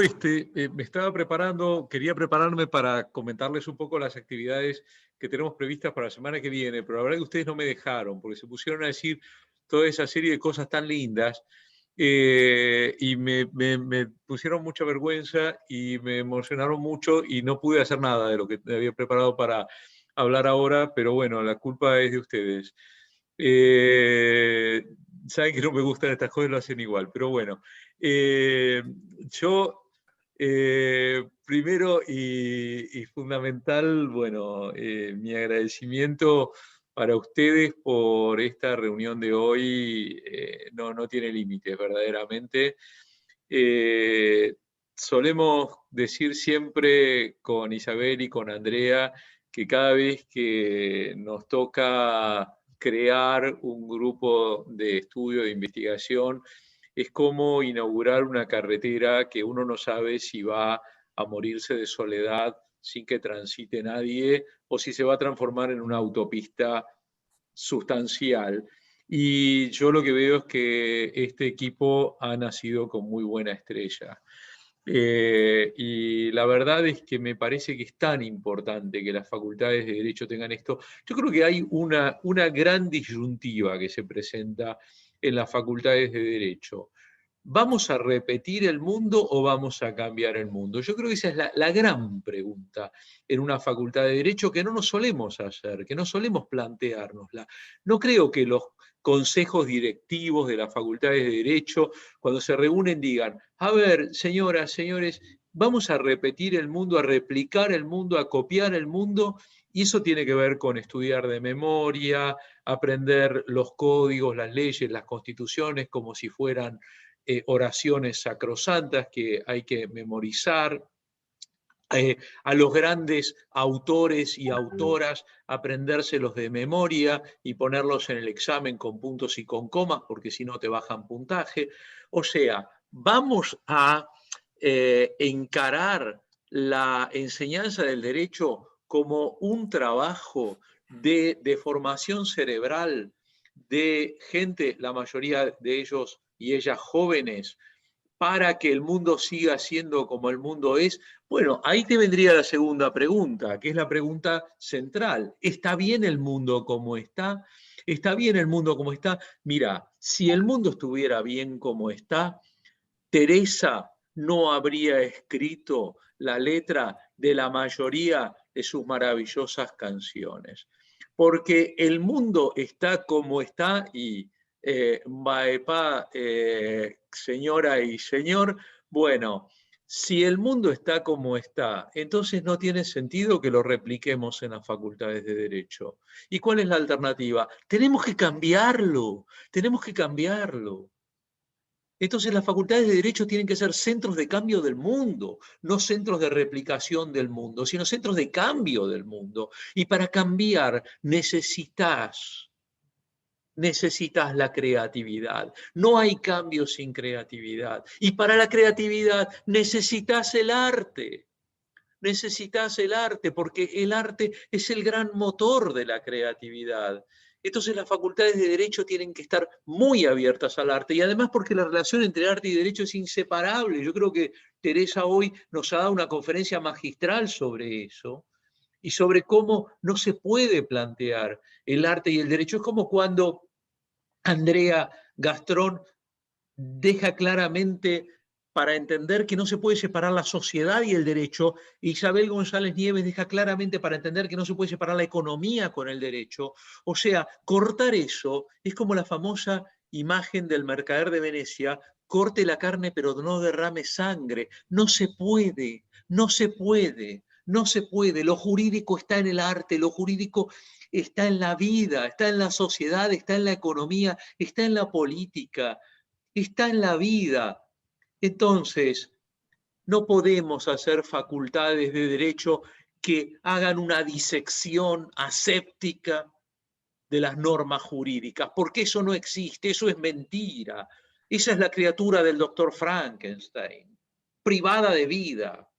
me estaba preparando, quería prepararme para comentarles un poco las actividades que tenemos previstas para la semana que viene, pero la verdad que ustedes no me dejaron, porque se pusieron a decir toda esa serie de cosas tan lindas, y me pusieron mucha vergüenza y me emocionaron mucho y no pude hacer nada de lo que había preparado para hablar ahora, pero bueno, la culpa es de ustedes. Saben que no me gustan estas cosas, lo hacen igual, pero bueno. Yo, primero y fundamental, bueno, mi agradecimiento para ustedes por esta reunión de hoy no tiene límites, verdaderamente. Solemos decir siempre con Isabel y con Andrea que cada vez que nos toca crear un grupo de estudio, de investigación, es como inaugurar una carretera que uno no sabe si va a morirse de soledad sin que transite nadie o si se va a transformar en una autopista sustancial. Y yo lo que veo es que este equipo ha nacido con muy buena estrella. Y la verdad es que me parece que es tan importante que las facultades de Derecho tengan esto. Yo creo que hay una gran disyuntiva que se presenta en las facultades de Derecho. ¿vamos a repetir el mundo o vamos a cambiar el mundo? Yo creo que esa es la gran pregunta en una facultad de Derecho que no nos solemos hacer, que no solemos planteárnosla. No creo que los consejos directivos de las facultades de Derecho, cuando se reúnen, digan, a ver, señoras, señores, vamos a repetir el mundo, a replicar el mundo, a copiar el mundo, y eso tiene que ver con estudiar de memoria, aprender los códigos, las leyes, las constituciones, como si fueran oraciones sacrosantas que hay que memorizar, a los grandes autores y autoras, aprendérselos de memoria y ponerlos en el examen con puntos y con comas, porque si no te bajan puntaje. O sea, vamos a encarar la enseñanza del derecho como un trabajo de formación cerebral de gente, la mayoría de ellos y ellas jóvenes, para que el mundo siga siendo como el mundo es. Bueno, ahí te vendría la segunda pregunta, que es la pregunta central. ¿Está bien el mundo como está? ¿Está bien el mundo como está? Mira, si el mundo estuviera bien como está, Teresa no habría escrito la letra de la mayoría de sus maravillosas canciones. Porque el mundo está como está y Maepa, señora y señor, bueno, si el mundo está como está, entonces no tiene sentido que lo repliquemos en las facultades de Derecho. ¿Y cuál es la alternativa? Tenemos que cambiarlo, tenemos que cambiarlo. Entonces las facultades de Derecho tienen que ser centros de cambio del mundo, no centros de replicación del mundo, sino centros de cambio del mundo. Y para cambiar necesitas la creatividad. No hay cambio sin creatividad. Y para la creatividad necesitas el arte. Necesitas el arte, porque el arte es el gran motor de la creatividad. Entonces las facultades de Derecho tienen que estar muy abiertas al arte, y además porque la relación entre arte y derecho es inseparable. Yo creo que Teresa hoy nos ha dado una conferencia magistral sobre eso, y sobre cómo no se puede plantear el arte y el derecho. Es como cuando Andrea Gastrón deja claramente para entender que no se puede separar la sociedad y el derecho. Isabel González Nieves deja claramente para entender que no se puede separar la economía con el derecho. O sea, cortar eso es como la famosa imagen del mercader de Venecia: corte la carne pero no derrame sangre. No se puede, no se puede, no se puede. Lo jurídico está en el arte, lo jurídico está en la vida, está en la sociedad, está en la economía, está en la política, está en la vida. Entonces, no podemos hacer facultades de derecho que hagan una disección aséptica de las normas jurídicas, porque eso no existe, eso es mentira. Esa es la criatura del doctor Frankenstein, privada de vida.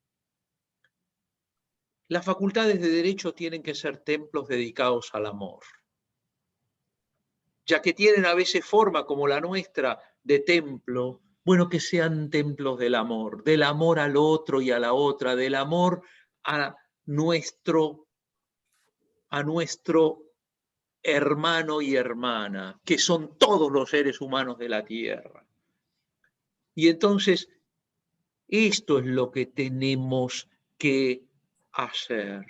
Las facultades de derecho tienen que ser templos dedicados al amor, ya que tienen a veces forma como la nuestra de templo. Bueno, que sean templos del amor al otro y a la otra, del amor a nuestro hermano y hermana, que son todos los seres humanos de la tierra. Y entonces, esto es lo que tenemos que hacer.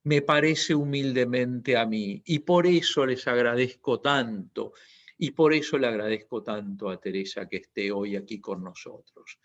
Me parece humildemente a mí, y por eso les agradezco tanto, y por eso le agradezco tanto a Teresa que esté hoy aquí con nosotros.